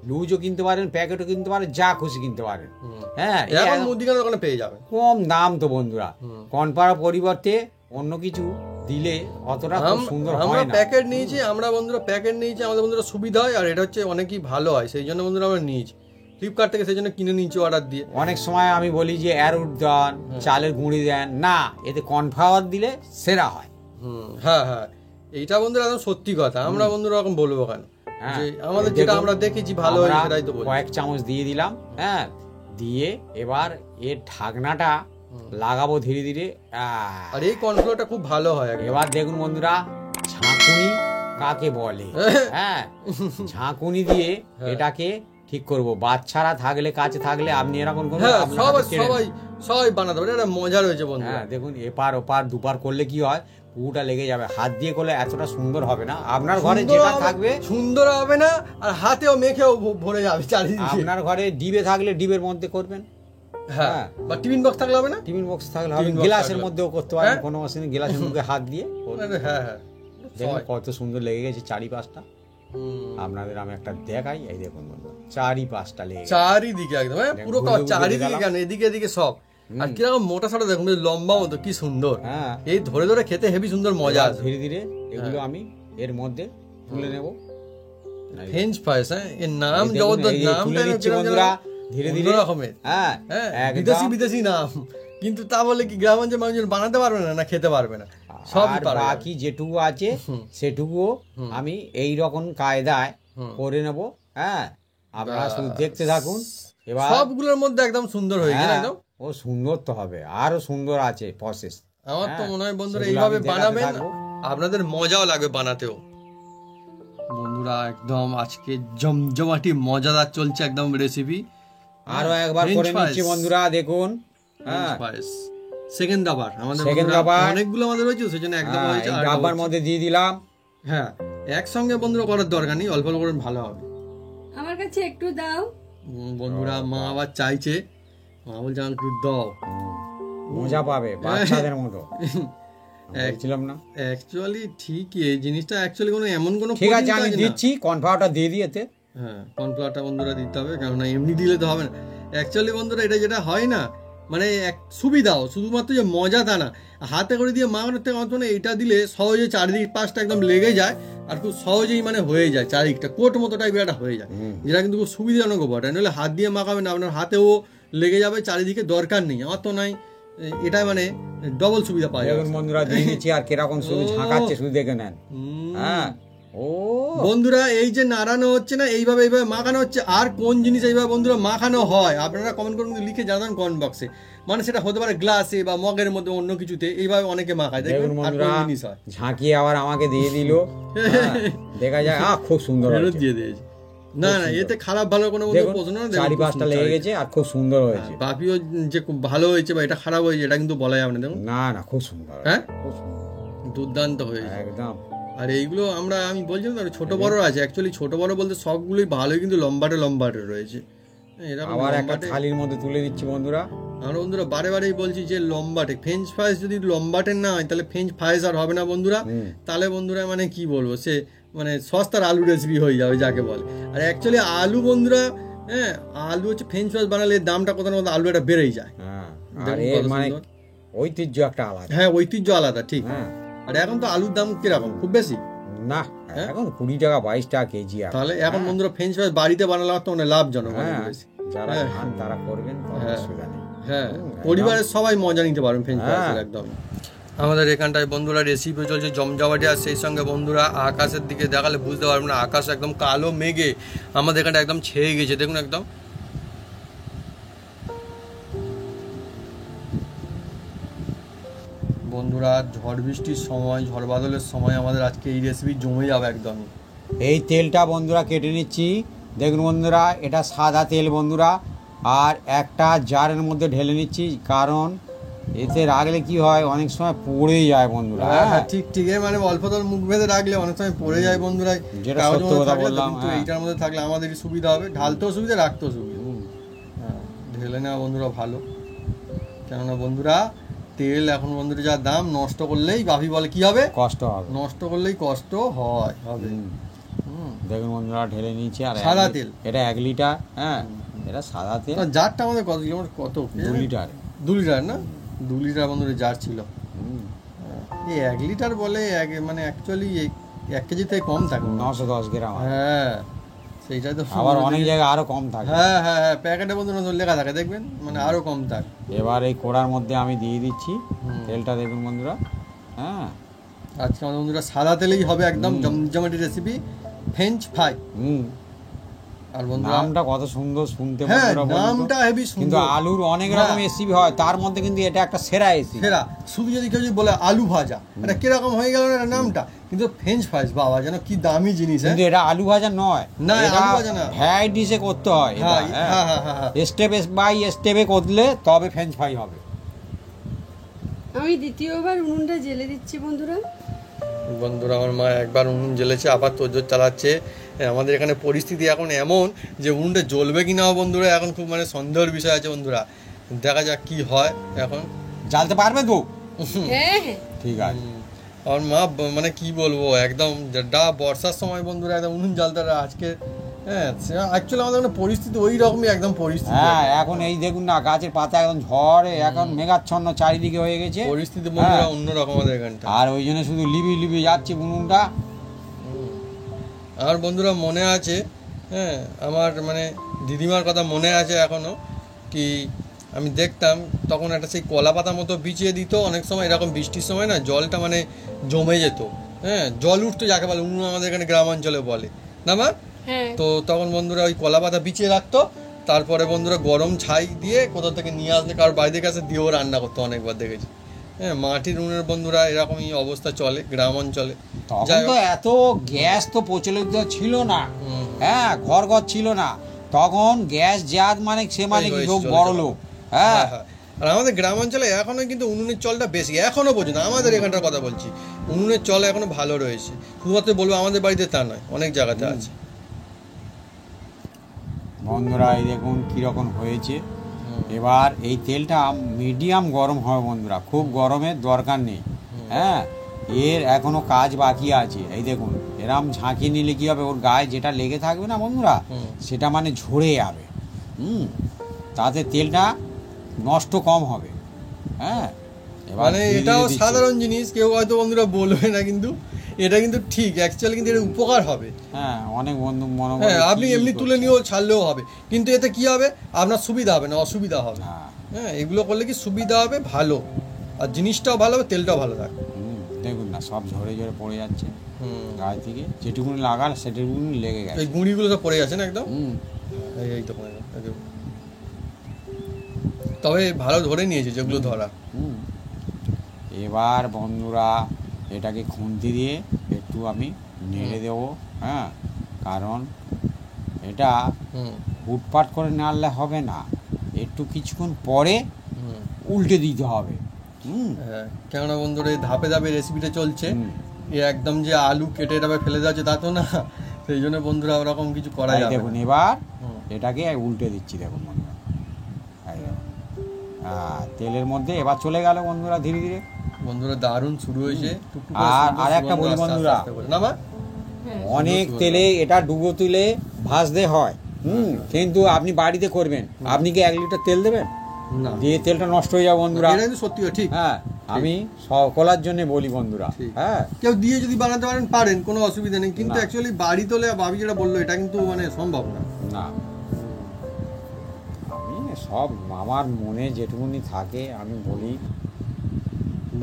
লুজও কিনতে পারেন, প্যাকেটও কিনতে পারেন, যা খুশি কিনতে পারেন। হ্যাঁ, এই এখন একদম মুদিখানার দোকানে পেয়ে যাবে। কম দাম তো বন্ধুরা। কর্নফ্লাওয়ার পরিবর্তে অন্য কিছু দিলে অতটা খুব সুন্দর আমরা হয় না। প্যাকেট নিয়েছি, আমরা বন্ধুরা প্যাকেট নিয়েছি, আমাদের বন্ধুরা সুবিধা হয়, আর এটা হচ্ছে অনেকই ভালো হয়, সেই জন্য বন্ধুরা আমরা নিয়েছি ফ্লিপকার্ট থেকে, সেই জন্য কিনে নিয়েছি অর্ডার দিয়ে। অনেক সময় আমি বলি যে অ্যারুট দেন, চালের গুঁড়ি দেন, না, এতে কর্নফ্লাওয়ার দিলে সেরা হয়। হ্যাঁ, হ্যাঁ, এইটা বন্ধুরা একদম সত্যি কথা, আমরা বন্ধুরা এরকম বলবো কেন, হ্যাঁ, যে আমাদের এই যেটা দেখুন, আমরা দেখেছি ভালো হয় আমরা সেটাই তো বলি। কয়েক চামচ দিয়ে দিলাম, হ্যাঁ, দিয়ে এবার এর ঢাকনাটা লাগাবো ধীরে ধীরে। আর এই কর্নফ্লোরটা খুব ভালো হয় একদম। এবার দেখুন বন্ধুরা, ঝাঁকুনি কাকে বলে, হ্যাঁ, ঝাঁকুনি দিয়ে এটাকে ঠিক করব। বাচ্চারা থাকলে, কাছে থাকলে আপনি এরকম করুন, হ্যাঁ, আপনার সবাই হাতে কেড়ে সবাই সবাই বানাতে পারে, এটা মজা রয়েছে বন্ধুরা। হ্যাঁ, দেখুন এপার ওপার দুপার করলে কি হয়, পুরোটা লেগে যাবে। হাত দিয়ে করলে এতটা সুন্দর হবে না। আপনার ঘরে সুন্দর যেটা হবে- থাকবে, সুন্দর হবে না, আর হাতেও মেখেও ভরে যাবে চারিদিকে। আপনার ঘরে ডিবে থাকলে ডিবের মধ্যে করবেন, হ্যাঁ, বা টিফিন বক্স থাকলে হবে না। টিফিন বক্স থাকলে হবে, টিফিন box গ্লাসের থাকলে। মধ্যেও করতে পারেন, হ্যাঁ। কোনো অসুবিধা নেই। গ্লাসের মুখে হাত দিয়ে করবেন। হ্যাঁ হ্যাঁ, দেখুন সবাই। কত সুন্দর লেগে গেছে চারিপাশটা। আপনাদের আমি একটা দেখাই, এই দেখুন বন্ধু, চারিপাশটা লেগে গেছে। চারিদিকে একদম, হ্যাঁ, পুরো ঘুরে ঘুরে চারিদিকে গেলাম। কেন, এদিকে এদিকে সব। আর কিরকম মোটা সাটা দেখুন, বেশ লম্বা মতো, কি সুন্দর। হ্যাঁ, এই ধরে ধরে খেতে হেভি সুন্দর মজা এবার আছে। ধীরে ধীরে এগুলো আমি এর মধ্যে তুলে নেব। ফ্রেঞ্চ ফ্রাইস, হ্যাঁ, এর নাম এই দেখুন, জবরদস্ত, এই যে নামটা তুলে নিচ্ছি বন্ধুরা, ধীরে ধীরে। রকমের। হ্যাঁ, হ্যাঁ, একদম। বিদেশি বিদেশি নাম, কিন্তু তা বলে কি গ্রামাঞ্চল মানুষজন বানাতে পারবে না, না খেতে পারবে না, সবই আর পারবে। বাকি যেটুকু আছে সেটুকু আমি এই রকম কায়দায় করে নেব। হ্যাঁ, আপনারা শুধু দেখতে থাকুন। এবার সবগুলোর মধ্যে একদম সুন্দর হয়ে গেল হ্যাঁ, একদম। ও সুন্দর তো হবে, আরো সুন্দর আছে প্রসেস। আমার তো মনে হয় বন্ধুরা সেগুলো এইভাবে আমি দেখাতে বানাবেন, থাকবো। আপনাদের মজাও লাগবে বানাতেও। বন্ধুরা একদম আজকে জমজমাটি মজাদার চলছে একদম রেসিপি। আরো একবার করে নিচ্ছি বন্ধুরা, দেখুন। হ্যাঁ, সেকেন্ড দাবার আমাদের Second বন্ধুরা, দাবার। অনেকগুলো আমাদের রয়েছে, সেজন্য একদম হ্যাঁ, হয়েছে। এই আর ডাব্বার মধ্যে দিয়ে দিলাম। হ্যাঁ, একসঙ্গে বন্ধুরা করার দরকার নেই, অল্প অল্প করে ভালো হবে। আমার কাছে একটু দাও। বন্ধুরা মা আবার চাইছে, মা বলছে আমাকে একটু দাও। মজা পাবে বাচ্চাদের মতো, বলছিলাম না? অ্যাকচুয়ালি ঠিকই, এই জিনিসটা অ্যাকচুয়ালি কোনো এমন কোনো ঠিক আছে, কঠিন আমি কাজ না। দিচ্ছি, কর্নফ্লাওয়ারটা দিয়ে দিয়েতে। হ্যাঁ, কর্নফ্লাওয়ারটা বন্ধুরা দিতে হবে, কেননা এমনি দিলে তো হবে না। অ্যাকচুয়ালি বন্ধুরা এটা যেটা হয় না, মানে এক সুবিধাও, শুধুমাত্র যে মজা তা না, হাতে করে দিয়ে মাখানোর থেকে অন্তত এটা দিলে সহজে চারিদিক পাশটা একদম লেগে যায়, আর খুব সহজেই মানে হয়ে যায়, চারিদিকটা কোট মতো টাইপের একটা হয়ে যায়, যেটা কিন্তু খুব সুবিধাজনক বটে। নইলে হাত দিয়ে মাখাবেন, আপনার হাতেও লেগে যাবে, চারিদিকে দরকার নেই। আমার তো নাই, এটা মানে ডবল সুবিধা পাওয়া যাবে। দেখুন বন্ধুরা, দিয়ে নিচ্ছি, আর কিরকম শুধু ঝাঁকাচ্ছে, শুধু দেখে নেন। হ্যাঁ, ও বন্ধুরা এই যে নাড়ানো হচ্ছে না, এইভাবে এইভাবে মাখানো হচ্ছে। আর কোন জিনিস এইভাবে বন্ধুরা মাখানো হয় আপনারা কমেন্ট করুন, লিখে জানান কমেন্ট বক্সে। মানে সেটা হতে পারে গ্লাসে বা মগের মধ্যে, অন্য কিছুতে এইভাবে অনেকে মাখায়, দেখুন দেখুন আর বন্ধুরা, কোন জিনিস হয়। ঝাঁকিয়ে আবার আমাকে দিয়ে দিল। হ্যাঁ, দেখা যায়, খুব সুন্দর ফেরত হয়েছে। দিয়ে দিয়েছে। না না, এতে খারাপ ভালো কোনো বন্ধু দেখুন, প্রশ্ন না। চারিপাশটা লেগে গেছে আর খুব সুন্দর হয়েছে। বাপিও যে খুব ভালো হয়েছে বা এটা খারাপ হয়েছে এটা কিন্তু বলা যাবে না। দেখুন, না না, খুব সুন্দর, হ্যাঁ, খুব সুন্দর, দুর্দান্ত হয়েছে একদম। আর এইগুলো আমি বলছিলাম তো, ছোট বড় আছে। অ্যাকচুয়ালি ছোট বড় বলতে সবগুলোই ভালোই, কিন্তু লম্বাটে লম্বাটে রয়েছে। এরকম আবার একটা লম্বাটে থালির মধ্যে তুলে দিচ্ছি বন্ধুরা। আমরা বন্ধুরা বারে বারেই বলছি যে লম্বাটে ফ্রেঞ্চ ফ্রাইস যদি লম্বাটে না হয়, তাহলে ফ্রেঞ্চ ফ্রাইস আর হবে না বন্ধুরা। তাহলে বন্ধুরা মানে কি বলবো, সে মানে সস্তার আলু রেসিপি হয়ে যাবে যাকে বলে। আর অ্যাকচুয়ালি আলু বন্ধুরা, হ্যাঁ, আলু হচ্ছে ফ্রেঞ্চ ফ্রাইস বানালে এর দামটা কোথাও না কোথাও আলু এটা বেড়েই যায়। হ্যাঁ, আর দেখুন এর কত মানে সুন্দর। ঐতিহ্য একটা আলাদা। হ্যাঁ, ঐতিহ্য আলাদা, ঠিক। হ্যাঁ, আর এখন তো আলুর দাম কিরকম, খুব বেশি না, এখন 20 টাকা 22 টাকা কেজি। তাহলে এখন বন্ধুরা ফ্রেঞ্চ ফ্রাইস বাড়িতে বানালে তো মানে লাভজনক অনেক হ্যাঁ, বেশি। যারা খান তারা করবেন, কোনো অসুবিধা নেই। হ্যাঁ, পরিবারের সবাই মজা নিতে পারবেন ফ্রেঞ্চ হ্যাঁ। ফ্রাইসের একদম। আমাদের এখানটায় বন্ধুরা রেসিপি চলছে জমজমাটি, আর সেই সঙ্গে বন্ধুরা আকাশের দিকে দেখালে বুঝতে পারবেন না, আকাশ একদম কালো মেঘে আমাদের এখানটা একদম ছেয়ে গেছে। দেখুন একদম বন্ধুরা, ঝড় বৃষ্টির সময়, ঝড় বাদলের সময় আমাদের আজকে এই রেসিপি জমে যাবে একদমই। এই তেলটা বন্ধুরা কেটে নিচ্ছি। দেখুন বন্ধুরা, এটা সাদা তেল বন্ধুরা, আর একটা জারের মধ্যে ঢেলে নিচ্ছি, কারণ এতে রাখলে কি হয়, অনেক সময় পড়ে যায় বন্ধুরা। হ্যাঁ, হ্যাঁ, ঠিক ঠিক, মানে অল্প তেল মুখ বেঁধে রাখলে অনেক সময় পড়ে যায় বন্ধুরা। যেটা কাগজের সত্য মধ্যে কথা থাকলে তো, বললাম, কিন্তু হ্যাঁ। এইটার মধ্যে থাকলে আমাদেরই সুবিধা হবে, ঢালতেও সুবিধা, রাখতেও সুবিধা। হ্যাঁ, ঢেলে নেওয়া বন্ধুরা ভালো, কেননা বন্ধুরা তেল এখন বন্ধুরা যা দাম, নষ্ট করলেই বাপি বলে কি হবে, কষ্ট হবে। নষ্ট করলেই কষ্ট হবে। দেখুন বন্ধুরা, ঢেলে নিয়েছি। আর সাদা তেল, এটা 1 লিটার। হ্যাঁ, এটা সাদা তেল। জারটা আমাদের কত কিলো, কত 2 লিটার। 2 লিটার না, 2 লিটার বন্ধুরা জার ছিল। এই 1 লিটার বলে মানে অ্যাকচুয়ালি 1 কেজি থেকে কম থাকে, 910 গ্রাম। হ্যাঁ, সেইটাই তো। আবার অনেক জায়গায় আরো কম থাকে। হ্যাঁ হ্যাঁ হ্যাঁ, প্যাকেটে বন্ধুরা লেখা থাকে, দেখবেন মানে আরো কম থাকে। এবার এই কোড়ার মধ্যে আমি দিয়ে দিচ্ছি তেলটা। দেখুন বন্ধুরা, হ্যাঁ, আজকে আমাদের বন্ধুরা সাদা তেলেই হবে একদম জমজমাটি রেসিপি ফ্রেঞ্চ ফ্রাই। আর বন্ধুরা নামটা কত সুন্দর শুনতে হ্যাঁ বন্ধুরা, বলুন তো। নামটা হেভি কিন্তু সুন্দর। আলুর অনেক রকম হ্যাঁ। রেসিপি হয়, তার মধ্যে কিন্তু এটা একটা সেরা রেসিপি। সেরা শুধু যদি কেউ যদি বলে আলু ভাজা, এটা কিরকম হয়ে গেল না নামটা, কিন্তু ফ্রেঞ্চ ফ্রাইস বাবা যেন কি দামি জিনিস। কিন্তু এটা আলু ভাজা নয়, না, এটা আলু ভাজা না। ভ্যারাইটিসে করতে হয় এটা, হ্যাঁ, হ্যাঁ। হ্যাঁ, হ্যাঁ, হ্যাঁ। স্টেপ বাই স্টেপে করলে তবে ফ্রেঞ্চ ফ্রাই হবে। আমি দ্বিতীয়বার উনুনটা জ্বেলে দিচ্ছি বন্ধুরা। বন্ধুরা আমার মা একবার উনুন জ্বেলেছে, আবার তোজোর চালাচ্ছে। আমাদের এখানে পরিস্থিতি এখন এমন যে উনুনটা জ্বলবে কি না বন্ধুরা এখন খুব মানে সন্দেহের বিষয় আছে বন্ধুরা। দেখা যাক কি হয় এখন। জ্বালতে পারবে তো? হ্যাঁ হ্যাঁ ঠিক আছে। আমার মা মানে কি বলবো একদম বর্ষার সময় বন্ধুরা একদম উনুন জ্বালতে আজকে। হ্যাঁ অ্যাকচুয়ালি আমাদের এখানে পরিস্থিতি ওই রকমই একদম পরিস্থিতি। হ্যাঁ এখন এই দেখুন না, গাছের পাতা একদম ঝড়ে এখন মেঘাচ্ছন্ন চারিদিকে হয়ে গেছে পরিস্থিতি বন্ধুরা হ্যাঁ। অন্যরকম আমাদের এখানটা। আর ওই জন্য শুধু লিবি লিবি যাচ্ছে উনুনটা। আমার বন্ধুরা মনে আছে, হ্যাঁ আমার মানে দিদিমার কথা মনে আছে এখনো, কি আমি দেখতাম তখন একটা সেই কলা পাতা মতো বিছিয়ে দিত অনেক সময়, এরকম বৃষ্টির সময় না জলটা মানে জমে যেত, হ্যাঁ জল উঠতো যাকে বলে উনুন আমাদের এখানে গ্রামাঞ্চলে বলে না মা। হ্যাঁ তো তখন বন্ধুরা ওই কলা পাতা বিছিয়ে রাখতো, তারপরে বন্ধুরা গরম ছাই দিয়ে কোথা থেকে নিয়ে আসলে কারোর বাড়িতে কাছে দিয়েও রান্না করতো, অনেকবার দেখেছি। হ্যাঁ মাটির উনুনের বন্ধুরা এরকমই অবস্থা চলে গ্রাম অঞ্চলে। তখন যাই তো হোক, এত গ্যাস তো প্রচলিত ছিল না, হুম। হ্যাঁ ঘর ঘর ছিল না তখন। গ্যাস জাত মানে সে মানে কি এই লোক চলে বড় চলে। লোক, হ্যাঁ। হ্যাঁ, হ্যাঁ। আর আমাদের গ্রাম অঞ্চলে এখনো কিন্তু উনুনের চলটা বেশি, এখনো পর্যন্ত আমাদের এখানটার কথা বলছি, উনুনের চল এখনো ভালো রয়েছে। শুধুমাত্র বলবো আমাদের বাড়িতে তা নয়, অনেক জায়গাতে আছে। বন্ধুরা এই দেখুন কিরকম হয়েছে। এবার এই তেলটা মিডিয়াম গরম হবে বন্ধুরা, খুব গরমের দরকার নেই, হ্যাঁ। এর এখনো কাজ বাকি আছে। এই দেখুন এরম ঝাঁকি নিলে কি হবে, ওর গায়ে যেটা লেগে থাকবে না বন্ধুরা, সেটা মানে ঝরে যাবে। তাতে তেলটা নষ্ট কম হবে, হ্যাঁ। এবার মানে ধীরে এটাও ধীরে দিচ্ছি। সাধারণ জিনিস, কেউ হয়তো বন্ধুরা বলবে না, কিন্তু এটা কিন্তু ঠিক অ্যাকচুয়ালি, কিন্তু এটা উপকার হবে। হ্যাঁ অনেক বন্ধু মনে করে হ্যাঁ আপনি কি এমনি তুলে করছে। নিয়েও ছাড়লেও হবে, কিন্তু এতে কি হবে আপনার সুবিধা হবে না অসুবিধা হবে। হ্যাঁ হ্যাঁ এগুলো করলে কি সুবিধা হবে, ভালো, আর জিনিসটাও ভালো হবে, তেলটাও ভালো থাকবে। দেখুন না সব ঝরে ঝরে পড়ে যাচ্ছে হুম। গায়ে থেকে, যেটুকুনি লাগাল সেটুকুনি লেগে গেছে। এই গুঁড়িগুলো তো পড়ে যাচ্ছে না একদম। হুম। এই তো পড়ে গেল, একদম। তবে ভালো ধরে নিয়েছে যেগুলো ধরা। হুম। এবার বন্ধুরা এটাকে খুন্তি দিয়ে একটু আমি নেড়ে দেবো, হ্যাঁ। কারণ এটা হুম উটপাট করে নাড়লে হবে না, একটু কিছুক্ষণ পরে হুম। উল্টে দিতে হবে। হুম। হ্যাঁ কেননা বন্ধুরা এই ধাপে ধাপে রেসিপিটা চলছে, হুম। এ একদম যে আলু কেটে এটা ফেলে যাচ্ছে তা তো না, সেই জন্য বন্ধুরা ওরকম কিছু করা এই যাবে দেখুন না। এবার হুম। এটাকে উল্টে দিচ্ছি, দেখুন বন্ধুরা। এই দেখুন। তেলের মধ্যে এবার চলে গেল বন্ধুরা ধীরে ধীরে। বন্ধুরা দারুণ শুরু হয়েছে, টুকটুক করে আর সুন্দর আরেকটা সুগন্ধ বলি আস্তে বন্ধুরা, আস্তে করে। না মা? হ্যাঁ অনেক তেলে এটা ডুবো তুলে ভাজতে হয়, কিন্তু আপনি বাড়িতে করবেন, আপনি কি 1 লিটার তেল দেবেন? না দিয়ে তেলটা নষ্ট হয়ে যাবে বন্ধুরা। এটা কিন্তু সত্যি ঠিক। হ্যাঁ আমি সকলার জন্য বলি বন্ধুরা, ঠিক। হ্যাঁ। কেউ দিয়ে যদি বানাতে পারেন কোনো অসুবিধা নেই, কিন্তু না। অ্যাকচুয়ালি বাড়ি তোলে ভাবি যেটা বললো এটা কিন্তু মানে সম্ভব না। না আমি সব আমার মনে যেটুকুনি থাকে আমি বলি।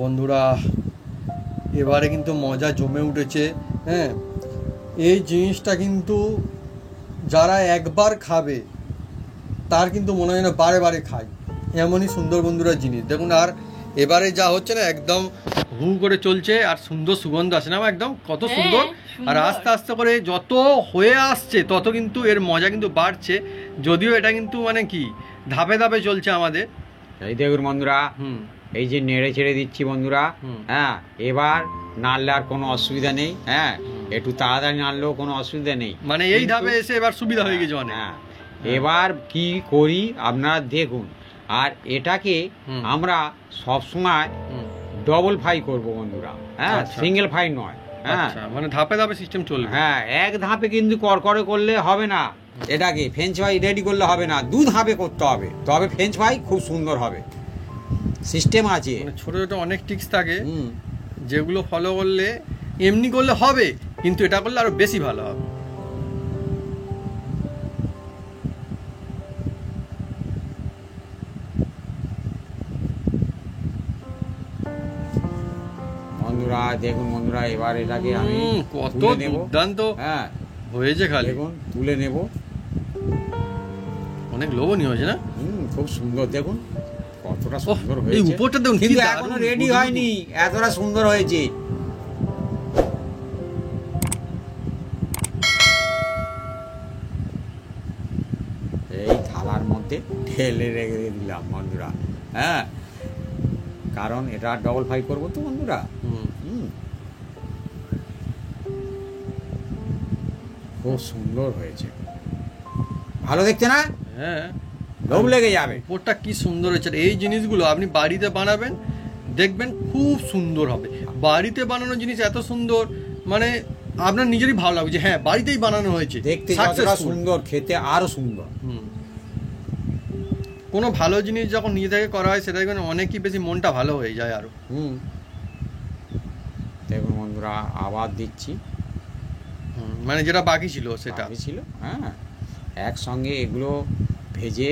বন্ধুরা এবারে কিন্তু মজা জমে উঠেছে, হ্যাঁ। এই জিনিসটা কিন্তু যারা একবার খাবে তার কিন্তু মনে হয় না বারে বারে খায়, এমনই সুন্দর বন্ধুরা জিনিস দেখুন। আর এবারে যা হচ্ছে না একদম হু করে চলছে, আর সুন্দর সুগন্ধ আসে না একদম কত সুন্দর। আর আস্তে আস্তে করে যত হয়ে আসছে তত কিন্তু এর মজা কিন্তু বাড়ছে, যদিও এটা কিন্তু মানে কি ধাপে ধাপে চলছে আমাদের। এই দেখুন বন্ধুরা, হুম এই যে নেড়ে ছেড়ে দিচ্ছি বন্ধুরা, হুম। হ্যাঁ। এবার নাড়লে আর কোনো অসুবিধা নেই, হ্যাঁ। একটু তাড়াতাড়ি নাড়লেও কোনো অসুবিধা নেই, মানে এই ধাপে এসে এবার সুবিধা হয়ে গেছে অনেক। হ্যাঁ। এবার কি করি আপনারা দেখুন। আর এটাকে হুম। আমরা সব সময় হুম। ডবল ফ্রাই করব বন্ধুরা, হ্যাঁ, আচ্ছা। সিঙ্গেল ফ্রাই নয়, হ্যাঁ। আচ্ছা মানে ধাপে ধাপে সিস্টেম চলবে। হ্যাঁ এক ধাপে কিন্তু করকরে করলে হবে না, এটাকে ফ্রেঞ্চ ফ্রাই রেডি করলে হবে না, 2 ধাপে করতে হবে, তবে ফ্রেঞ্চ ফ্রাই খুব সুন্দর হবে। সিস্টেম আছে। মানে ছোট ছোট অনেক টিপস থাকে হুম। যেগুলো ফলো করলে এমনি করলে হবে, কিন্তু এটা করলে আরো বেশি ভালো হবে। বন্ধুরা বন্ধুরা দেখুন বন্ধুরা, এবার এটাকে আমি কত তুলে নেব। দুর্দান্ত হ্যাঁ হয়েছে খালি, দেখুন তুলে নেব। অনেক লোভনীয় হয়েছে না? খুব সুন্দর, দেখুন কতটা সুন্দর এই হয়েছে। উপরটা দেখুন, কি কিন্তু দারুণ এখনো রেডি গুডগুডু। হয়নি, এতটা সুন্দর হয়েছে। এই থালার মধ্যে ঢেলে রেখে দিলাম বন্ধুরা। হ্যাঁ, কারণ এটা ডবল ফ্রাই করবো তো বন্ধুরা। খুব সুন্দর হয়েছে, ভালো দেখতে না? হ্যাঁ, লোভ লেগে যাবে। উপরটা কি সুন্দর হয়েছে। এই জিনিসগুলো আপনি বাড়িতে বানাবেন, দেখবেন খুব সুন্দর হবে। বাড়িতে বানানো জিনিস এত সুন্দর, মানে আপনার নিজেরই ভালো লাগবে যে হ্যাঁ বাড়িতেই বানানো হয়েছে। দেখতে যতটা Successful। সুন্দর, খেতে আরো সুন্দর। কোনো ভালো জিনিস যখন নিজে থেকে করা হয় সেটা দেখবেন অনেকই বেশি মনটা ভালো হয়ে যায় আরো। দেখুন বন্ধুরা, আবার দিচ্ছি, মানে যেটা বাকি ছিল সেটা বাকি ছিল। হ্যাঁ, একসঙ্গে এগুলো ভেজে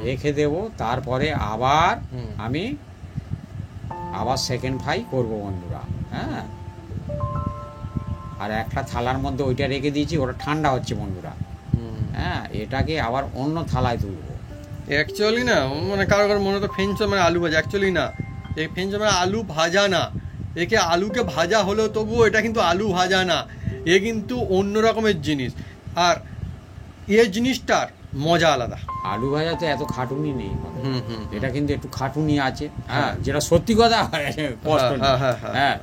রেখে দেব, তারপরে আবার আমি আবার সেকেন্ড ফ্রাই করবো বন্ধুরা। হ্যাঁ, আর একটা থালার মধ্যে ওইটা রেখে দিয়েছি, ওটা ঠান্ডা হচ্ছে বন্ধুরা। হ্যাঁ, এটাকে আবার অন্য থালায় তুলবো। অ্যাকচুয়ালি না, মানে কারো কারো মনে তো ফ্রেঞ্চ মানে আলু ভাজা, অ্যাকচুয়ালি না, এই ফ্রেঞ্চ মানে আলু ভাজা না। একে আলুকে ভাজা হলেও তবুও এটা কিন্তু আলু ভাজা না, এ কিন্তু অন্য রকমের জিনিস। আর এই জিনিসটার মজা আলাদা। আলু ভাজা তো এত খাটুনি নেই, হুম। এটা কিন্তু একটু খাটুনি আছে। হ্যাঁ, হ্যাঁ। যেটা সত্যি কথা, কষ্ট নেই। হ্যাঁ। হ্যাঁ,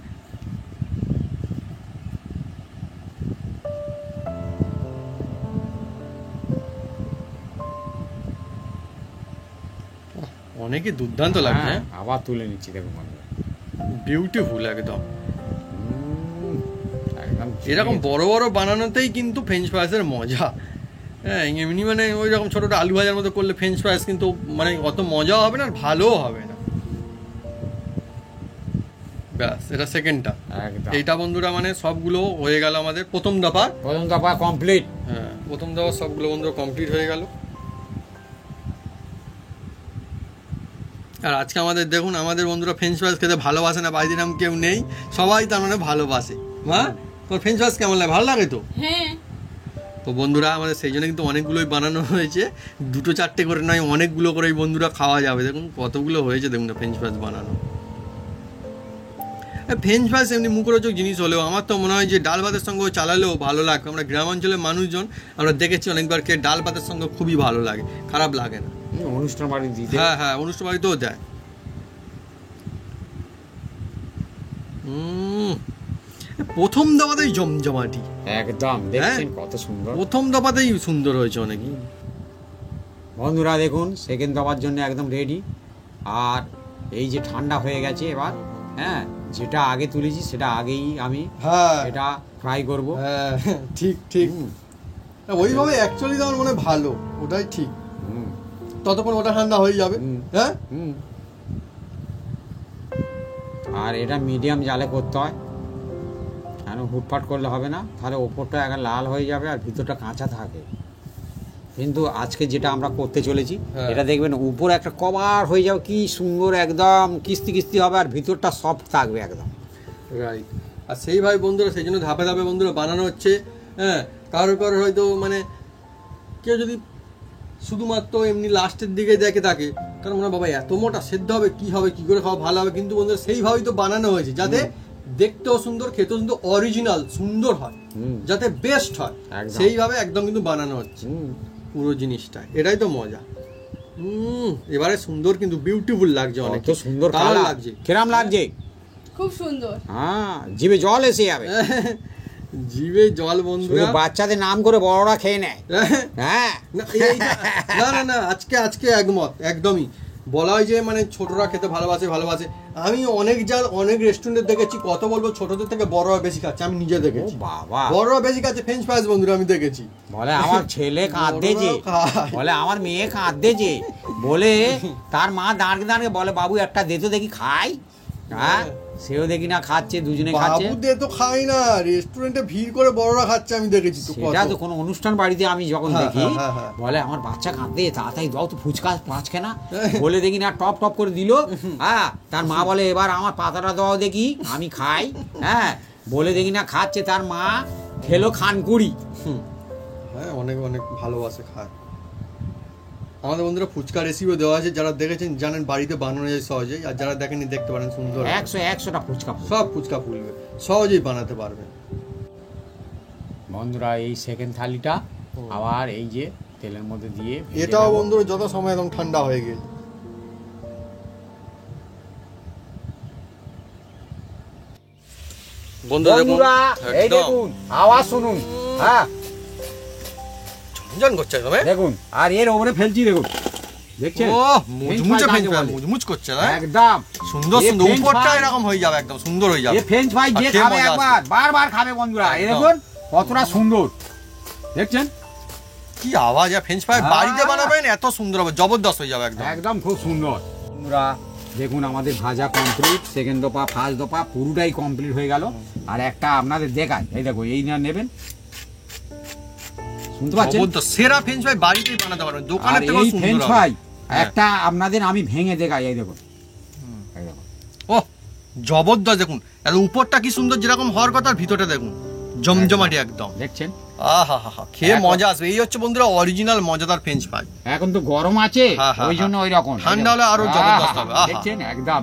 অনেকই দুর্দান্ত লাগছে। হ্যাঁ, আবার তুলে নিচ্ছি, দেখুন বন্ধুরা, বিউটিফুল একদম। একদম এরকম বড় বড় বানানোতেই কিন্তু ফ্রেঞ্চ ফ্রাইসের মজা। হ্যাঁ, এমনি মানে ওই রকম ছোটো আলু ভাজার মতো করলে ফ্রেঞ্চ ফ্রাইস কিন্তু মানে অত মজাও হবে না আর ভালোও হবে না। ব্যাস, এটা সেকেন্ডটা। একদম। এইটা বন্ধুরা মানে সবগুলো হয়ে গেল আমাদের প্রথম দফা কমপ্লিট। হ্যাঁ, প্রথম দফা সবগুলো বন্ধুরা কমপ্লিট হয়ে গেল। আর আজকে আমাদের দেখুন, আমাদের বন্ধুরা ফ্রেঞ্চ ফ্রাইস খেতে ভালোবাসে না, বাড়িতে এরকম কেউ নেই, সবাই তার মানে ভালোবাসে। মা, তোর ফ্রেঞ্চ ফ্রাইস কেমন লাগে? ভালো লাগে তো? হ্যাঁ। তো বন্ধুরা আমাদের সেই জন্য কিন্তু অনেকগুলোই বানানো হয়েছে, 2-4টে করে নয়, অনেকগুলো করেই বন্ধুরা খাওয়া যাবে। দেখুন কতগুলো হয়েছে, দেখুন না ফ্রেঞ্চ ফ্রাইস বানানো। ফ্রেঞ্চ ফ্রাইস এমনি মুখরোচক জিনিস হলেও আমার তো মনে হয় যে ডাল ভাতের সঙ্গে চালালেও ভালো লাগবে। আমরা গ্রামাঞ্চলের মানুষজন আমরা দেখেছি অনেকবার খেয়ে, ডাল ভাতের সঙ্গে খুবই ভালো লাগে, খারাপ লাগে না। অনুষ্ঠান বাড়ি দিতে, হ্যাঁ, অনুষ্ঠান বাড়িতেও দেয়। প্রথম দফাতেই জমজমাটি, একদম দেখছেন কত সুন্দর। প্রথম দফাতেই সুন্দর হয়েছে অনেক। বন্ধুরা দেখুন, সেকেন্ড দফার জন্য একদম রেডি। আর এই যে ঠান্ডা হয়ে গেছে এবার, হ্যাঁ, যেটা আগে তুলেছি সেটা আগেই আমি এটা ফ্রাই করব। হ্যাঁ, ঠিক। ওইভাবে অ্যাকচুয়ালি আমার মনে হয় ভালো, ওটাই ঠিক। ততক্ষণ ওটা ঠান্ডা হয়ে যাবে। হ্যাঁ, আর এটা মিডিয়াম জালে করতে হয়, কেন হুটপাট করলে হবে না, তাহলে ওপরটা একটা লাল হয়ে যাবে আর ভিতরটা কাঁচা থাকে। কিন্তু আজকে যেটা আমরা করতে চলেছি, এটা দেখবেন উপরে একটা কভার হয়ে যাবে, কি সুন্দর, একদম কিস্তি হবে, আর ভিতরটা সফট থাকবে একদম। রাইট। আর সেইভাবে বন্ধুরা, সেই জন্য ধাপে ধাপে বন্ধুরা বানানো হচ্ছে। হ্যাঁ, কারোর হয়তো মানে কেউ যদি শুধুমাত্র এমনি লাস্টের দিকে দেখে থাকে, কারণ মনে হয় বাবা এত মোটা সেদ্ধ হবে, কি হবে, কি করে খাওয়া ভালো হবে। কিন্তু বন্ধুরা সেইভাবেই তো বানানো হয়েছে, যাতে দেখতেও সুন্দর, খেতেও সুন্দর, অরিজিনাল সুন্দর হয়, যাতে বেস্ট হয়, সেইভাবে একদম কিন্তু বানানো হচ্ছে পুরো জিনিসটা। এটাই তো মজা। এবারে সুন্দর, কিন্তু বিউটিফুল লাগছে, অনেক সুন্দর কালার লাগছে। কিরম লাগছে? খুব সুন্দর। হ্যাঁ, জিভে জল এসে যাবে। জিভে জল বন্ধুরা, বাচ্চাদের নাম করে বড়রা খেয়ে নেয়। হ্যাঁ, না, আজকে একমত, একদমই। বলা হয় যে মানে ছোটরা খেতে ভালোবাসে। আমি অনেক রেস্টুরেন্টে দেখেছি, কত বলবো, ছোটদের থেকে বড়রা বেশি খাচ্ছে। আমি নিজে দেখেছি, বাবা, বড়রা বেশি খাচ্ছে ফ্রেঞ্চ ফ্রাইস বন্ধুরা, আমি দেখেছি। বলে আমার ছেলে কাঁদতে যে, বলে আমার মেয়ে কাঁদতে যে, বলে তার মা দাঁড়িয়ে বলে বাবু একটা দে তো দেখি খাই। হ্যাঁ সেও দেখি না খাচ্ছে, দুজনে খাচ্ছে। বাবুদের তো খাই না, রেস্টুরেন্টে ভিড় করে বড়রা খাচ্ছে, আমি দেখেছি তো। সেটা তো কোনো অনুষ্ঠান বাড়িতে আমি যখন হ্যাঁ, দেখি হ্যাঁ, হ্যাঁ। বলে আমার বাচ্চা কাঁদে, তাড়াতাড়ি দাও তো ফুচকা পাঁচখানা না, বলে দেখি না টপ টপ করে দিল। হ্যাঁ তার মা বলে এবার আমার পাতাটা দাও দেখি আমি খাই। হ্যাঁ বলে দেখি না খাচ্ছে, তার মা খেলো খানকুড়ি। হ্যাঁ অনেক অনেক ভালোবাসে খায়। আমাদের বন্ধুরা ফুচকা রেসিপিও দেওয়া আছে, যারা দেখেছেন জানেন বাড়িতে বানানো যায় সহজেই, আর যারা দেখেননি দেখতে পারেন, সুন্দর 100টা ফুচকা। সব ফুচকা ফুলবে, সহজেই বানাতে পারবেন। বন্ধুরা এই সেকেন্ড থালিটা আবার এই যে তেলের মধ্যে দিয়ে ভেজে এটাও নেবো। বন্ধুরা যত সময় একদম ঠান্ডা হয়ে গেল। বন্ধুরা এই দেখুন আওয়াজ শুনুন। হ্যাঁ ঝনঝন করছে একদম, দেখুন, আর এর ওপরে ফেলছি দেখুন, দেখছেন ও মুচমুচে ফ্রেঞ্চ ফ্রাই, মুচমুচ করছে না একদম সুন্দর এ সুন্দর, ফ্রেঞ্চ উপরটা ফ্রাই- এরকম হয়ে যাবে, একদম সুন্দর হয়ে যাবে। এই ফ্রেঞ্চ ফ্রাই যে আর খেয়ে খাবে মজা একবার আসবে। বারবার খাবে বন্ধুরা। এই একদম। দেখুন কতটা সুন্দর, দেখছেন কি আওয়াজ! আর ফ্রেঞ্চ ফ্রাই বাড়িতে হ্যাঁ। বানাবেন এত সুন্দর হবে, জবরদস্ত হয়ে যাবে একদম। একদম খুব সুন্দর। বন্ধুরা দেখুন আমাদের ভাজা কমপ্লিট, সেকেন্ড দফা ফার্স্ট দফা পুরোটাই কমপ্লিট হয়ে গেল। আর একটা আপনাদের দেখায়, এই দেখো এই না নেবেন, শুনতে পাচ্ছেন? জবরদস্ত, সেরা ফ্রেঞ্চ ফ্রাই বাড়িতেই বানাতে পারবেন, আর দোকানের থেকেও এই সুন্দর ফ্রেঞ্চ হবে। ফ্রাই হ্যাঁ। একটা আপনাদের আমি ভেঙে দেখাই, এই দেখুন এই দেখুন ও জবরদস্ত, দেখুন এত উপরটা কি সুন্দর যেরকম হওয়ার কথা, আর ভিতরটা দেখুন জমজমাটি একদম। দেখছেন? আহা হা হা, খেয়ে এখন- মজা আসবে। এই হচ্ছে বন্ধুরা অরিজিনাল মজাদার ফ্রেঞ্চ ফ্রাই। এখন তো গরম আছে হ্যাঁ, হ্যাঁ, ওই জন্য ওই রকম, ঠান্ডা হলে আরো জবরদস্ত হবে। আহা। দেখছেন একদম।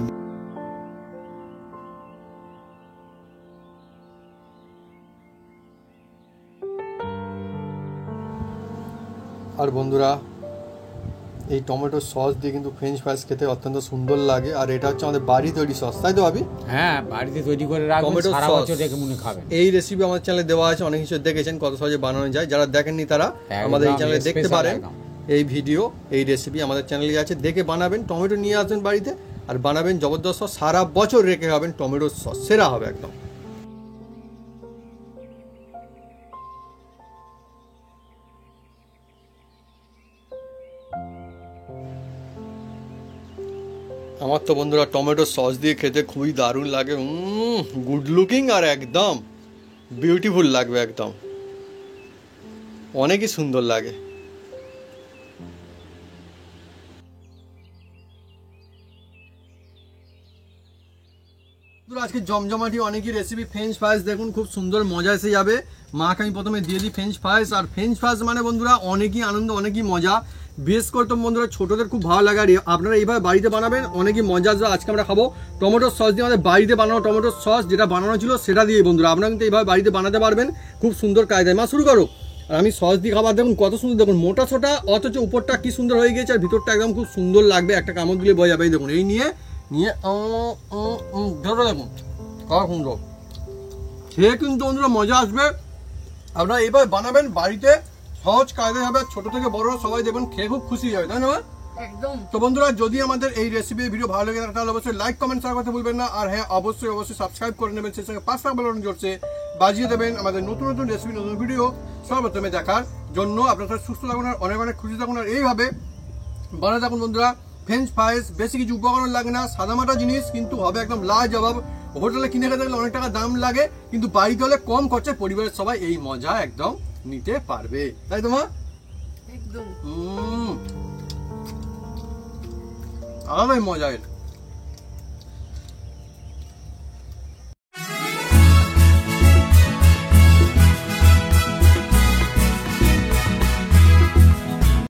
আর বন্ধুরা এই টমেটো সস দিয়ে কিন্তু ফ্রেঞ্চ ফ্রাইস খেতে অত্যন্ত সুন্দর লাগে। আর এটা হচ্ছে আমাদের বাড়ি তৈরি সস, তাই তো ভাবি? হ্যাঁ বাড়িতে তৈরি করে রাখবেন, টমেটো সারা সস। বছর রেখে মনে খাবেন। এই রেসিপি আমাদের চ্যানেলে দেওয়া আছে, অনেক কিছু দেখেছেন কত সহজে বানানো যায়। যারা দেখেননি তারা আমাদের এই চ্যানেলে দেখতে special পারেন। একদম। এই ভিডিও, এই রেসিপি আমাদের চ্যানেলে আছে, দেখে বানাবেন। টমেটো নিয়ে আসবেন বাড়িতে আর বানাবেন জবরদস্ত সস, সারা বছর রেখে খাবেন। টমেটো সস সেরা হবে একদম। আমার তো বন্ধুরা টমেটো সস দিয়ে খেতে খুবই দারুণ লাগে, গুড লুকিং আর একদম বিউটিফুল লাগবে, একদম অনেকই সুন্দর লাগে। আজকে জমজমাটি অনেকই রেসিপি। ফ্রেঞ্চ ফ্রাইস দেখুন খুব সুন্দর মজা এসে যাবে। মাকে আমি প্রথমে দিয়ে দিই ফ্রেঞ্চ ফ্রাইস। আর ফ্রেঞ্চ ফ্রাইস মানে বন্ধুরা অনেকই আনন্দ, অনেকই মজা। বেশ করতাম বন্ধুরা, ছোটদের খুব ভালো লাগে। আর আপনারা এইভাবে বাড়িতে বানাবেন, অনেকই মজা আসবে। আজকে আমরা খাবো টমেটোর সস দিয়ে, আমাদের বাড়িতে বানানো টমেটোর সস যেটা বানানো ছিল সেটা দিয়ে। বন্ধুরা আপনারা কিন্তু এইভাবে বাড়িতে বানাতে পারবেন খুব সুন্দর কায়দায়। মা শুরু করো। আর আমি সস দিয়ে খাবার দেখুন কত সুন্দর, দেখুন মোটা ছোটা অথচ উপরটা কি সুন্দর হয়ে গেছে, আর ভিতরটা একদম খুব সুন্দর লাগবে। একটা কামড় দিলে বোঝা যাবে। এই দেখুন এই নিয়ে নিয়ে ধরো, দেখুন কত সুন্দর খেয়ে কিন্তু বন্ধুরা মজা আসবে। আপনারা এইভাবে বানাবেন বাড়িতে, সহজ কায়দায় হবে। ছোট থেকে বড় সবাই দেখবেন খেয়ে খুব খুশি হবে, তাই না? একদম। তো বন্ধুরা যদি আমাদের এই রেসিপির ভিডিও ভালো লাগে তাহলে অবশ্যই লাইক কমেন্ট শেয়ার করতে ভুলবেন না। আর হ্যাঁ অবশ্যই অবশ্যই সাবস্ক্রাইব করে নেবেন, সেই সঙ্গে পাঁচ টাকা বেল জোরছে বাজিয়ে দেবেন আমাদের নতুন নতুন রেসিপি, নতুন ভিডিও সর্বপ্রথমে দেখার জন্য। আপনারা সুস্থ থাকুন আর অনেক অনেক খুশি থাকুন। আর এইভাবে বানাতে থাকুন বন্ধুরা ফ্রেঞ্চ ফ্রাইস। বেশি কিছু উপকরণ লাগে না, সাদামাটা জিনিস কিন্তু হবে একদম লাজবাব। হোটেলে কিনে খেতে গেলে অনেক টাকা দাম লাগে, কিন্তু বাড়িতে হলে কম খরচায় পরিবারের সবাই এই মজা একদম নিতে পারবে, তাই তো মা? একদম। আলাদাই মজা এর।